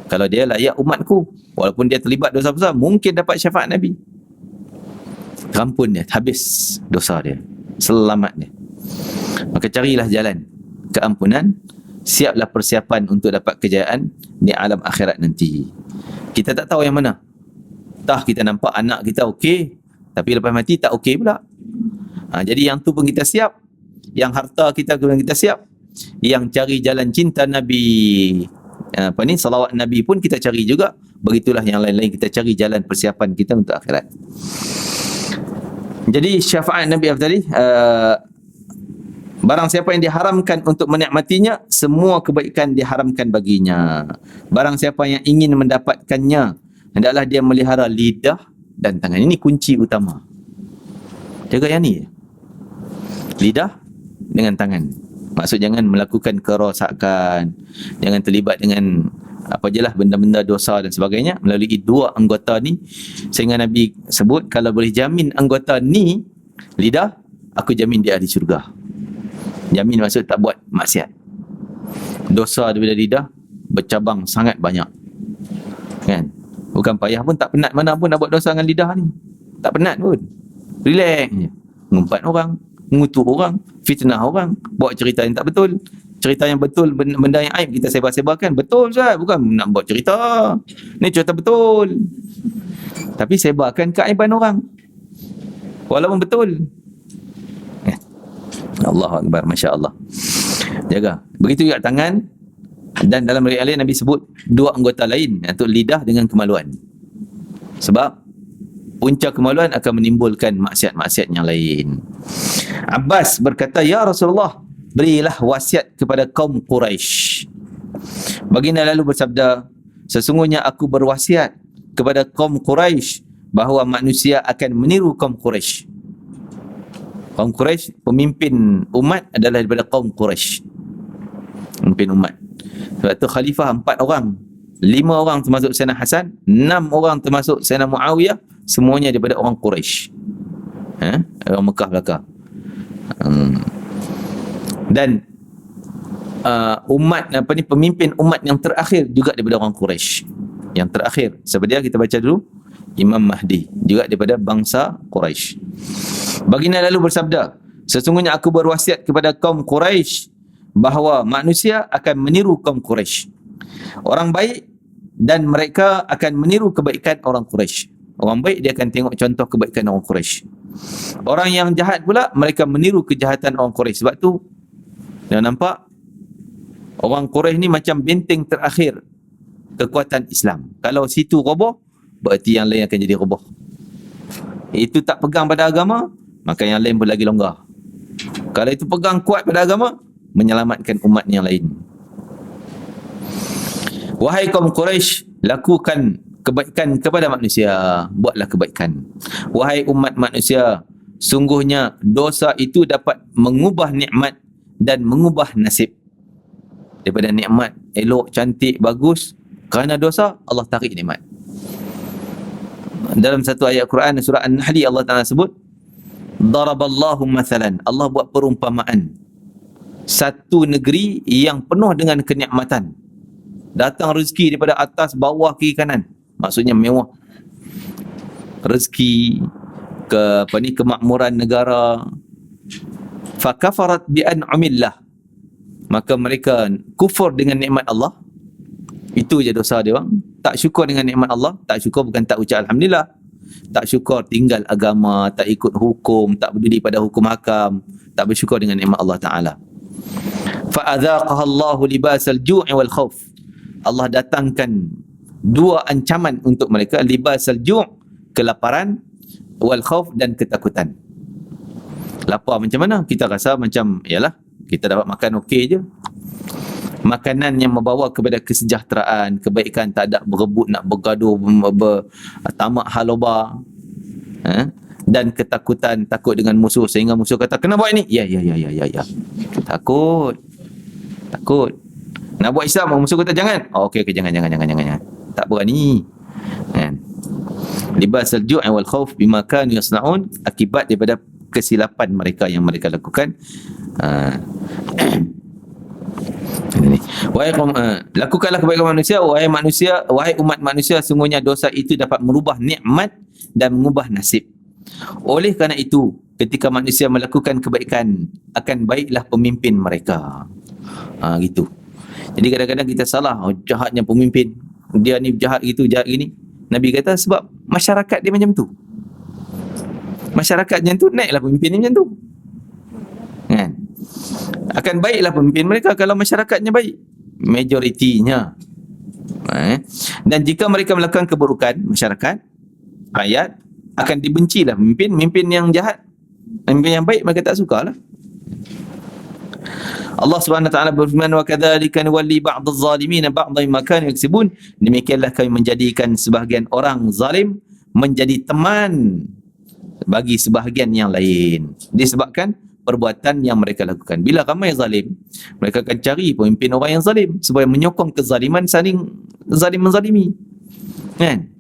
Kalau dia layak umatku, walaupun dia terlibat dosa besar, mungkin dapat syafaat Nabi. Rampun dia, habis dosa dia, selamat dia. Maka carilah jalan keampunan, siaplah persiapan untuk dapat kejayaan di alam akhirat nanti. Kita tak tahu yang mana. Kita nampak anak kita okey, tapi lepas mati tak okey pula. Jadi yang tu pun kita siap, yang harta kita pun kita siap, yang cari jalan cinta Nabi, salawat Nabi pun kita cari juga. Begitulah yang lain-lain, kita cari jalan persiapan kita untuk akhirat. Jadi syafaat Nabi tadi, barang siapa yang diharamkan untuk menikmatinya, semua kebaikan diharamkan baginya. Barang siapa yang ingin mendapatkannya, hendaklah dia melihara lidah dan tangan. Ini kunci utama. Jaga yang ni, lidah dengan tangan. Maksud jangan melakukan kerosakan, jangan terlibat dengan apa jelah benda-benda dosa dan sebagainya melalui dua anggota ni. Sehingga Nabi sebut, kalau boleh jamin anggota ni, lidah, aku jamin dia ahli syurga. Jamin maksud tak buat maksiat. Dosa daripada lidah bercabang sangat banyak, kan? Bukan payah pun, tak penat mana pun nak buat dosa dengan lidah ni. Tak penat pun, relax je. Ngumpat orang, mengutuk orang, fitnah orang, buat cerita yang tak betul. Cerita yang betul, benda yang aib kita sebar-sebarkan. Betul Ustaz, bukan nak buat cerita. Ni cerita betul. Tapi sebarkan keaiban orang, walaupun betul. Allahu Akbar, Masya Allah. Jaga. Begitu juga tangan. Dan dalam riwayat lain Nabi sebut dua anggota lain, iaitu lidah dengan kemaluan. Sebab punca kemaluan akan menimbulkan maksiat-maksiat yang lain. Abbas berkata, ya Rasulullah, berilah wasiat kepada kaum Quraisy. Baginda lalu bersabda, sesungguhnya aku berwasiat kepada kaum Quraisy bahawa manusia akan meniru kaum Quraisy. Kaum Quraisy, pemimpin umat adalah daripada kaum Quraisy. Pemimpin umat. Sebab tu khalifah 4 orang. 5 orang termasuk Sayyidina Hasan, 6 orang termasuk Sayyidina Muawiyah, semuanya daripada orang Quraisy. Orang Mekah belaka. Dan pemimpin umat yang terakhir juga daripada orang Quraisy. Yang terakhir, sebab dia kita baca dulu, Imam Mahdi, juga daripada bangsa Quraisy. Baginda lalu bersabda, sesungguhnya aku berwasiat kepada kaum Quraisy bahawa manusia akan meniru kaum Quraisy. Orang baik dan mereka akan meniru kebaikan orang Quraisy. Orang baik dia akan tengok contoh kebaikan orang Quraisy. Orang yang jahat pula mereka meniru kejahatan orang Quraisy. Sebab tu dia nampak Orang Quraisy ni macam benteng terakhir kekuatan Islam. Kalau situ roboh, berarti yang lain akan jadi roboh. Itu tak pegang pada agama, maka yang lain pun lagi longgar. Kalau itu pegang kuat pada agama, menyelamatkan umat yang lain. Wahai kaum Quraisy, lakukan kebaikan kepada manusia, buatlah kebaikan. Wahai umat manusia, sungguhnya dosa itu dapat mengubah nikmat dan mengubah nasib. Daripada nikmat elok, cantik, bagus, kerana dosa Allah tarik nikmat. Dalam satu ayat Quran surah An-Nahl, Allah Taala sebut, daraballahu mathalan, Allah buat perumpamaan satu negeri yang penuh dengan kenikmatan. Datang rezeki daripada atas, bawah, kiri, kanan. Maksudnya mewah. Rezeki, kemakmuran negara. Fakafarat bi'an'amillah, maka mereka kufur dengan nikmat Allah. Itu je dosa dia bang. Tak syukur dengan nikmat Allah. Tak syukur bukan tak ucap alhamdulillah. Tak syukur tinggal agama, tak ikut hukum, tak peduli pada hukum hakam, tak bersyukur dengan nikmat Allah Ta'ala. Fa'adhaqaha Allahu libasal ju'i wal khawf. Allah datangkan dua ancaman untuk mereka, libasal ju', kelaparan, wal khawf, dan ketakutan. Lapar macam mana? Kita rasa macam, yalah, kita dapat makan okey je. Makanan yang membawa kepada kesejahteraan, kebaikan, tak ada berebut, nak bergaduh, tamak haloba, dan ketakutan, takut dengan musuh, sehingga musuh kata, kena buat ini. Ya. Takut. Nak buat Islam, musuh kata jangan. Okey, jangan. Tak berani. Kan? Libasal ju' wal khawf bima kanu yasna'un, akibat daripada kesilapan mereka yang mereka lakukan. Lakukanlah kebaikan manusia, wahai umat manusia, sungguhnya dosa itu dapat merubah nikmat dan mengubah nasib. Oleh kerana itu, ketika manusia melakukan kebaikan, akan baiklah pemimpin mereka. Gitu. Jadi kadang-kadang kita salah, jahatnya pemimpin, dia ni jahat gitu, jahat gini. Nabi kata sebab masyarakat dia macam tu. Masyarakat macam tu, naiklah pemimpin dia macam tu. Kan? Akan baiklah pemimpin mereka kalau masyarakatnya baik, majoritinya. Dan jika mereka melakukan keburukan, masyarakat, rakyat, akan dibencilah pemimpin yang jahat. Pemimpin yang baik mereka tak sukalah. Allah Subhanahu wa taala berfirman, wa kadzalika nuwalli ba'dadh zalimin ba'dhan ma kanu yaksubun. Demikianlah kami menjadikan sebahagian orang zalim menjadi teman bagi sebahagian yang lain, disebabkan perbuatan yang mereka lakukan. Bila ramai zalim, mereka akan cari pemimpin orang yang zalim supaya menyokong kezaliman, saling zalim menzalimi. Kan?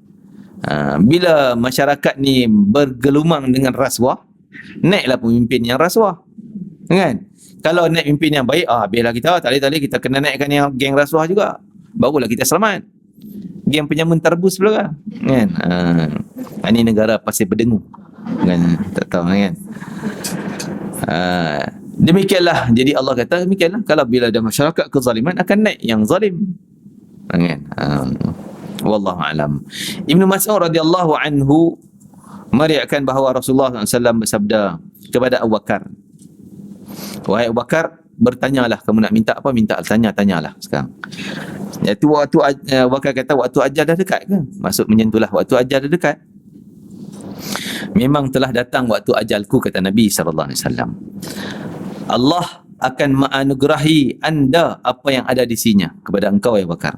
Bila masyarakat ni bergelumang dengan rasuah, naiklah pemimpin yang rasuah. Kan? Kalau naik pemimpin yang baik, biarlah kita, tak boleh kita kena naikkan yang geng rasuah juga, barulah kita selamat. Geng penyamun tarbus pula kan? Ini negara pasir berdengu kan? Tak tahu kan? Demikianlah, jadi Allah kata demikianlah, kalau bila ada masyarakat kezaliman, akan naik yang zalim kan? Wallahu alam. Ibnu Mas'ud radhiyallahu anhu meriwayatkan bahawa Rasulullah SAW bersabda kepada Abu Bakar, wahai Abu Bakar, bertanyalah, kamu nak minta apa, tanyalah sekarang. Iaitu waktu Abu Bakar kata, waktu ajal dah dekat ke? Maksud menyentuhlah, waktu ajal dah dekat. Memang telah datang waktu ajalku, kata Nabi SAW. Allah akan menganugerahi anda apa yang ada di sisinya kepada engkau, wahai Abu Bakar.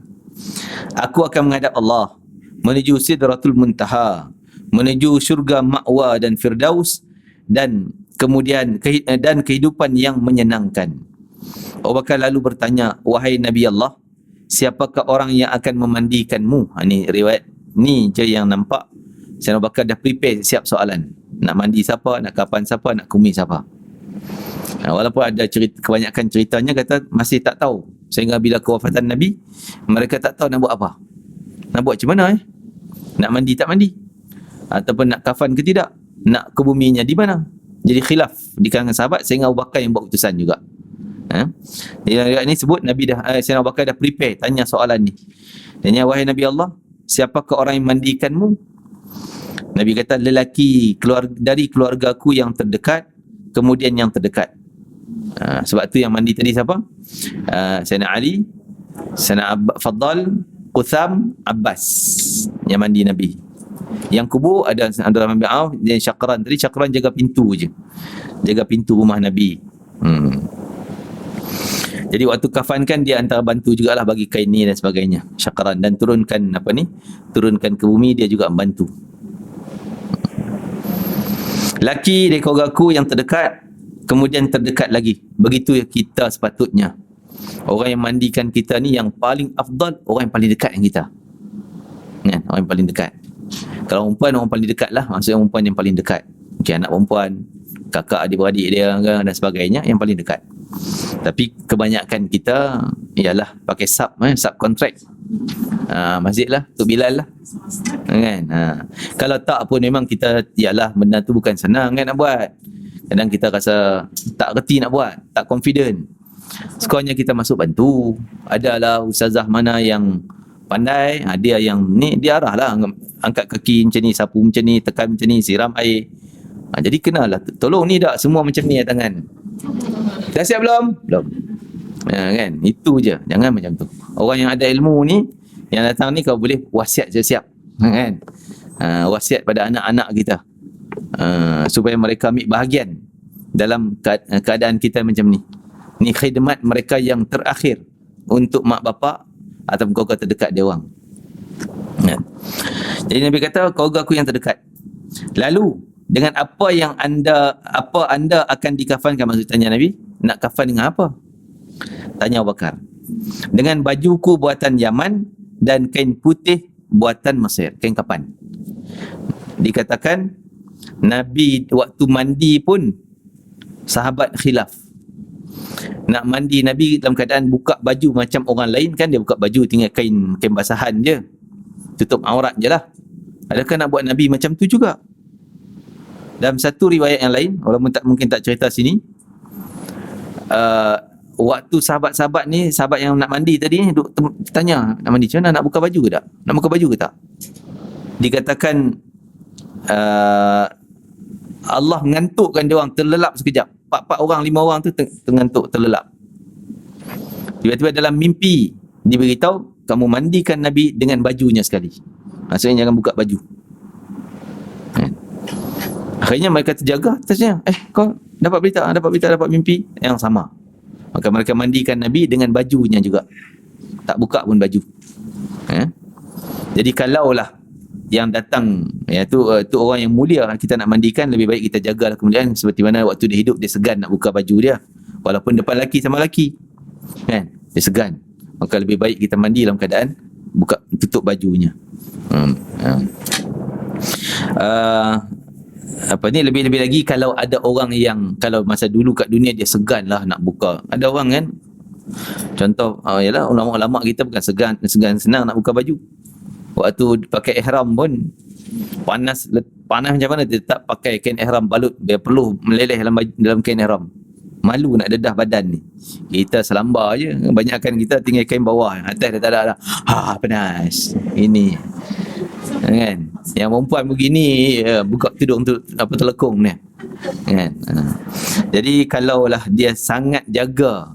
Aku akan menghadap Allah menuju Sidratul Muntaha, menuju syurga ma'wa dan firdaus, dan kemudian dan kehidupan yang menyenangkan. Abu Bakar lalu bertanya, wahai Nabi Allah, siapakah orang yang akan memandikanmu? Ini riwayat ni je yang nampak Sayyidina Abu Bakar dah prepare siap soalan. Nak mandi siapa, nak kapan siapa, nak kumis siapa. Walaupun ada kebanyakan ceritanya kata masih tak tahu, sehingga bila kewafatan Nabi, mereka tak tahu nak buat apa. Nak buat macam mana Nak mandi tak mandi? Ataupun nak kafan ke tidak? Nak kebuminya di mana? Jadi khilaf di kalangan sahabat, sehingga Abu Bakar yang buat keputusan juga. Yang ini sebut Nabi dah, Sayyidina Abu Bakar dah prepare tanya soalan ni. Tanya, wahai Nabi Allah, siapakah orang yang mandikanmu? Nabi kata, lelaki dari keluargaku yang terdekat, kemudian yang terdekat. Sebab tu yang mandi tadi siapa? Sayyidina Ali, Sayyidina Faddal, Qutham, Abbas yang mandi Nabi. Yang kubur ada Abdullah bin Auf dan Syakran. Tadi Syakran jaga pintu je, jaga pintu rumah Nabi. Jadi waktu kafan kan dia antara bantu jugalah bagi kain ni dan sebagainya, Syakran, dan turunkan turunkan ke bumi, dia juga membantu. Laki dari keluarga aku yang terdekat, kemudian terdekat lagi. Begitu kita sepatutnya. Orang yang mandikan kita ni yang paling afdal, orang yang paling dekat dengan kita. Kan? Orang yang paling dekat. Kalau perempuan, orang paling dekat lah. Maksudnya perempuan yang paling dekat. Mungkin anak perempuan, kakak adik-beradik dia dan sebagainya, yang paling dekat. Tapi kebanyakan kita ialah pakai sub contract. Masjid lah, Tok Bilal lah. Kan? Kalau tak pun memang kita, ialah benda tu bukan senang kan nak buat. Kadang kita rasa tak reti nak buat, tak confident. Sekurangnya kita masuk bantu. Adalah ustazah mana yang pandai, dia yang ni, dia arah lah, angkat kaki macam ni, sapu macam ni, tekan macam ni, siram air. Jadi kenalah, tolong ni tak semua macam ni tangan. Dah siap belum? Belum. Kan? Itu je. Jangan macam tu. Orang yang ada ilmu ni, yang datang ni, kau boleh wasiat je siap. Kan? Wasiat pada anak-anak kita. Supaya mereka ambil bahagian dalam keadaan kita macam ni. Ni khidmat mereka yang terakhir untuk mak bapak atau keluarga terdekat dia orang. Kan? Jadi Nabi kata, keluarga aku yang terdekat. Lalu, dengan apa yang anda akan dikafankan? Maksud tanya Nabi, nak kafan dengan apa? Tanya Abu Bakar. Dengan bajuku buatan Yaman dan kain putih buatan Mesir, kain kapan. Dikatakan Nabi waktu mandi pun sahabat khilaf. Nak mandi Nabi dalam keadaan buka baju macam orang lain kan, dia buka baju tinggal kain basahan je, tutup aurat je lah. Adakah nak buat Nabi macam tu juga? Dalam satu riwayat yang lain, walaupun mungkin tak cerita sini, waktu sahabat-sahabat ni, sahabat yang nak mandi tadi ni, tanya nak mandi macam mana, nak buka baju ke tak? Nak buka baju ke tak? Dikatakan Allah mengantukkan dia orang, terlelap sekejap. 4 orang, 5 orang tu terngantuk, terlelap. Tiba-tiba dalam mimpi diberitahu, kamu mandikan Nabi dengan bajunya sekali. Maksudnya jangan buka baju. Akhirnya mereka terjaga atasnya. Kau dapat berita, dapat mimpi yang sama. Maka mereka mandikan Nabi dengan bajunya juga. Tak buka pun baju. Jadi kalaulah yang datang, tu orang yang mulia, kita nak mandikan, lebih baik kita jagalah kemuliaan. Seperti mana waktu dia hidup, dia segan nak buka baju dia. Walaupun depan laki sama laki. Kan? Dia segan. Maka lebih baik kita mandi dalam keadaan tutup bajunya. Lebih-lebih lagi kalau ada orang yang, kalau masa dulu kat dunia dia segan lah nak buka. Ada orang kan, contoh yalah ulama-ulama kita bukan segan senang nak buka baju. Waktu pakai ihram pun panas macam mana, dia tak pakai kain ihram balut, dia perlu meleleh dalam kain ihram. Malu nak dedah badan ni. Kita selambar je, banyakkan kita tinggal kain bawah, atas dah tak ada dah. Panas ini kan. Yang perempuan begini buka tudung tu telekung ni kan. Jadi kalaulah dia sangat jaga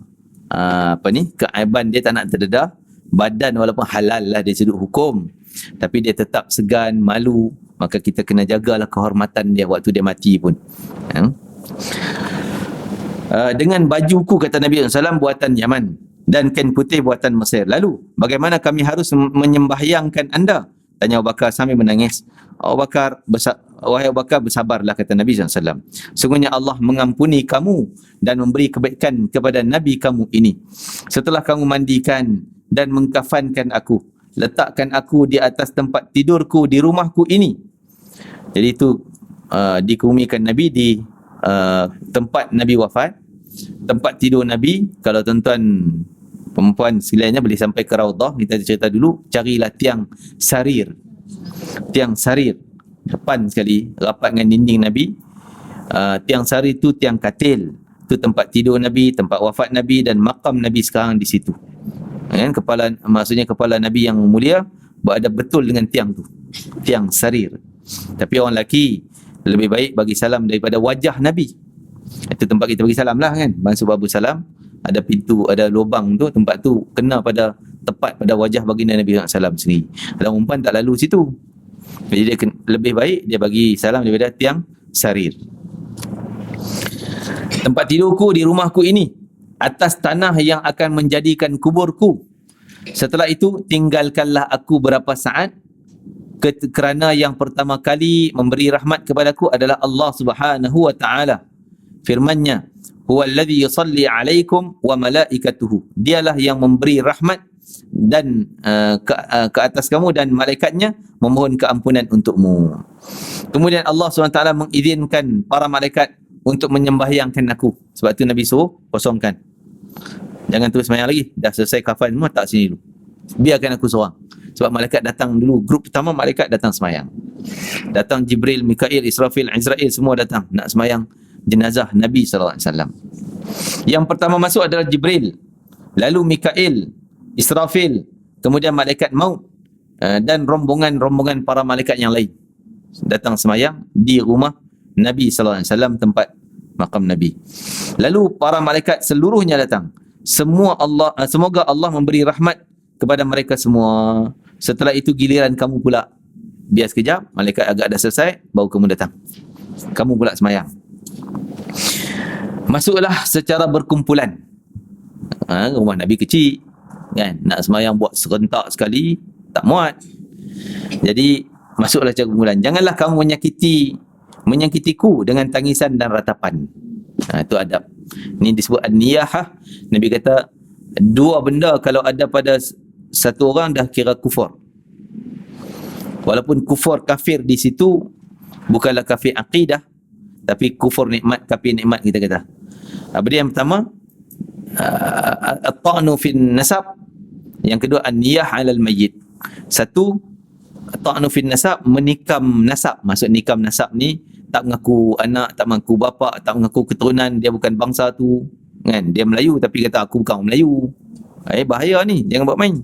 keaiban dia, tak nak terdedah badan, walaupun halal lah dari sudut hukum, tapi dia tetap segan, malu, maka kita kena jagalah kehormatan dia waktu dia mati pun. Dengan bajuku, kata Nabi SAW, buatan Yaman dan kain putih buatan Mesir. Lalu bagaimana kami harus menyembahyangkan anda? Tanya Abu Bakar sambil menangis. Wahai Abu Bakar, bersabarlah, kata Nabi SAW. Sungguhnya Allah mengampuni kamu dan memberi kebaikan kepada Nabi kamu ini. Setelah kamu mandikan dan mengkafankan aku, letakkan aku di atas tempat tidurku di rumahku ini. Jadi itu dikebumikan Nabi di tempat Nabi wafat, tempat tidur Nabi. Kalau tuan-tuan perempuan sekaliannya boleh sampai ke Raudah, kita cerita dulu, carilah tiang sarir. Tiang sarir depan sekali, rapat dengan dinding Nabi. Tiang sarir itu tiang katil, itu tempat tidur Nabi, tempat wafat Nabi, dan makam Nabi sekarang di situ. Maksudnya kepala Nabi yang mulia berada betul dengan tiang tu, tiang sarir. Tapi orang lelaki lebih baik bagi salam daripada wajah Nabi. Itu tempat kita bagi salam lah kan. Masuk babu salam, ada pintu, ada lubang tu, tempat tu kena pada tepat pada wajah baginda Nabi SAW sendiri. Kalau umpan tak lalu situ. Jadi dia lebih baik dia bagi salam daripada tiang sarir. Tempat tidurku di rumahku ini atas tanah yang akan menjadikan kuburku. Setelah itu tinggalkanlah aku berapa saat, kerana yang pertama kali memberi rahmat kepadaku adalah Allah Subhanahu wa taala. Firman-Nya, "Huwallazi yusalli 'alaikum wa malaikatuhu." Dialah yang memberi rahmat dan ke atas kamu dan malaikatnya memohon keampunan untukmu. Kemudian Allah SWT mengizinkan para malaikat untuk menyembahyangkan aku. Sebab tu Nabi suruh kosongkan. Jangan terus sembahyang lagi. Dah selesai kafan semua, tak sini dulu. Biarkan aku seorang. Sebab malaikat datang dulu. Grup pertama malaikat datang sembahyang. Datang Jibril, Mikail, Israfil, Izrail, semua datang nak sembahyang jenazah Nabi SAW. Yang pertama masuk adalah Jibril, lalu Mikail, Israfil, kemudian malaikat maut, dan rombongan-rombongan para malaikat yang lain datang sembahyang di rumah Nabi SAW, tempat makam Nabi. Lalu para malaikat seluruhnya datang. Semoga Allah memberi rahmat kepada mereka semua. Setelah itu giliran kamu pula. Biar sekejap, malaikat agak dah selesai, baru kamu datang. Kamu pula sembahyang. Masuklah secara berkumpulan. Rumah Nabi kecil kan, nak sembahyang buat serentak sekali tak muat. Jadi masuklah secara berkumpulan. Janganlah kamu menyakitiku dengan tangisan dan ratapan. Itu adab. Ini disebut an-niyahah. Nabi kata dua benda kalau ada pada satu orang dah kira kufur. Walaupun kufur kafir di situ bukanlah kafir aqidah, tapi kufur nikmat, kafir nikmat kita kata. Apa dia yang pertama? At-ta'nu fin nasab. Yang kedua an-niyah 'alal mayyit. Satu, ta'nu fin nasab, menikam nasab. Maksud nikam nasab ni tak mengaku anak, tak mengaku bapa, tak mengaku keturunan, dia bukan bangsa tu kan. Dia Melayu tapi kata aku bukan orang Melayu. Bahaya ni, jangan buat main.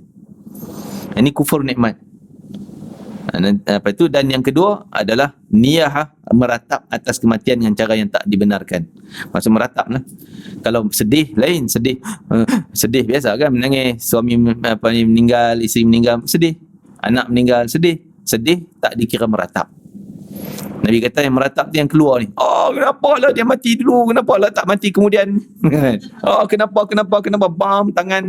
Ini kufur nikmat. Apa itu? Dan yang kedua adalah niyah, meratap atas kematian dengan cara yang tak dibenarkan. Maksud meratap lah. Kalau sedih lain, sedih biasa kan, menangis, suami meninggal, isteri meninggal, sedih, anak meninggal, sedih tak dikira meratap. Nabi kata yang meratap tu yang keluar ni. Kenapalah dia mati dulu, kenapalah tak mati kemudian. Kenapa bam tangan.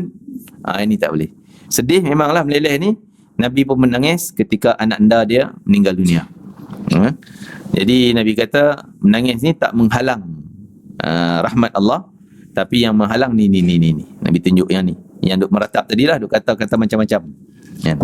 Ini tak boleh. Sedih memanglah meleleh ni. Nabi pun menangis ketika anak anda dia meninggal dunia. Jadi Nabi kata menangis ni tak menghalang rahmat Allah, tapi yang menghalang ni. Nabi tunjuk yang ni. Yang duk meratap tadilah, duk kata-kata macam-macam. Ya.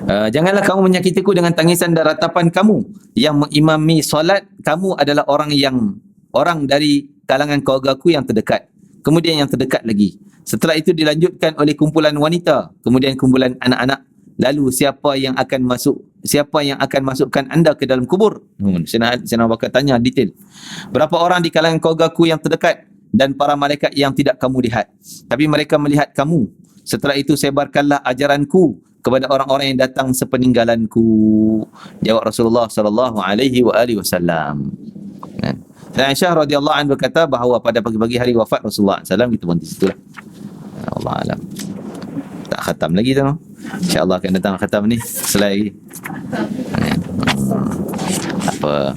Janganlah kamu menyakitiku dengan tangisan dan ratapan kamu yang mengimami solat. Kamu adalah orang dari kalangan keluargaku yang terdekat. Kemudian yang terdekat lagi. Setelah itu dilanjutkan oleh kumpulan wanita, kemudian kumpulan anak-anak. Lalu siapa yang akan masukkan anda ke dalam kubur? Saya nak bakal tanya detail. Berapa orang di kalangan keluargaku yang terdekat dan para malaikat yang tidak kamu lihat, tapi mereka melihat kamu. Setelah itu sebarkanlah ajaranku kepada orang-orang yang datang sepeninggalanku. Jawab Rasulullah sallallahu alaihi wasallam. Dan Aisyah radhiyallahu anha berkata bahawa pada pagi-pagi hari wafat Rasulullah SAW, kita berhenti situ lah. Allah alam. Tak khatam lagi tu. InsyaAllah akan datang khatam ni selagi. Apa?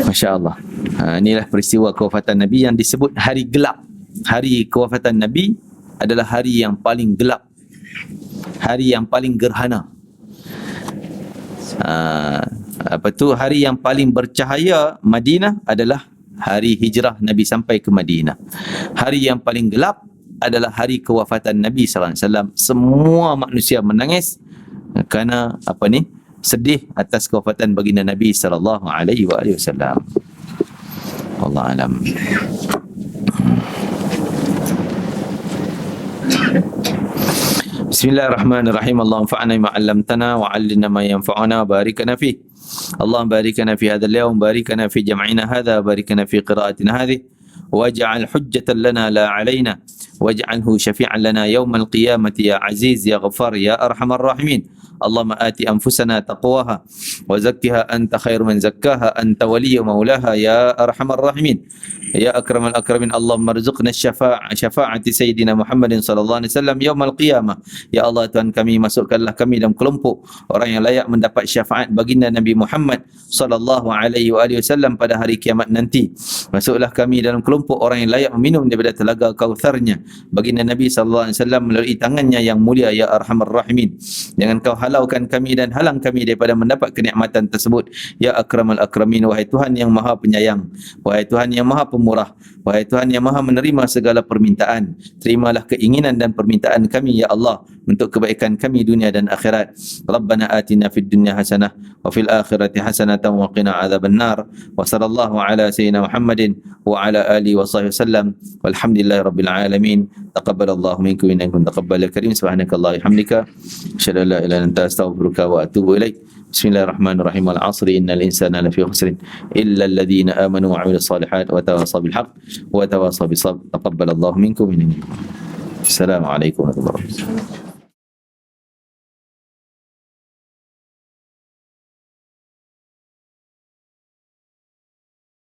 Masya Allah. Inilah peristiwa kewafatan Nabi yang disebut hari gelap. Hari kewafatan Nabi adalah hari yang paling gelap, hari yang paling gerhana. Hari yang paling bercahaya Madinah adalah hari hijrah Nabi sampai ke Madinah. Hari yang paling gelap adalah hari kewafatan Nabi sallallahu alaihi wasallam. Semua manusia menangis kerana sedih atas kewafatan baginda Nabi sallallahu alaihi wasallam. Allah alam. Bismillahirrahmanirrahim. Allahumma fa'na bima 'allamtana wa 'allimna ma yanfa'una wa barikna fihi. Allahumma barikna fi hadzal yawm, barikna fi jam'ina hadha, barikna fi qira'atina hadhihi, waj'al hujjatan lana la 'alaina, waj'alhu syafi'an lana yawmal qiyamati ya aziz ya ghaffar ya arhamar rahimin. Allahumma ati anfusana taqwaha wa zakkiha anta khairu man zakkaha anta waliyyu maulaha ya arhamar rahimin. Ya akramal akramin, Allahumma rzuqna syafa'ati sayyidina Muhammadin sallallahu alaihi wasallam yaumal qiyamah. Ya Allah, Tuhan kami, masukkanlah kami dalam kelompok orang yang layak mendapat syafaat baginda Nabi Muhammad sallallahu alaihi wasallam pada hari kiamat nanti. Masuklah kami dalam kelompok orang yang layak meminum daripada telaga Kautsarnya baginda Nabi sallallahu alaihi wasallam melalui tangannya yang mulia ya arhamar rahimin. Jangan kau halaukan kami dan halang kami daripada mendapat kenikmatan tersebut ya akramal akramin. Wahai Tuhan yang Maha Penyayang, wahai Tuhan yang Maha Pemurah, wahai Tuhan yang Maha menerima segala permintaan, terimalah keinginan dan permintaan kami ya Allah untuk kebaikan kami dunia dan akhirat. Rabbana atina fid dunya hasanah wa fil akhirati hasanatan wa qina adzabannar. Wa sallallahu ala sayyidina Muhammadin wa ala alihi wa sahbihi wasallam. Walhamdulillahi rabbil alamin. Taqabbalallahu minkum innakum taqabbal karim. Subhanakallahumma hamdika asyhadu an la ilaha illa anta astaghfiruka wa atubu ilaik. Bismillahirrahmanirrahim. Wal 'asri innal insana lafi khusrin illa alladhina amanu wa 'amilus solihat wa tawassaw bil haqq wa tawassaw bis sabr. Taqabbalallahu minkum. Assalamualaikum warahmatullahi wabarakatuh.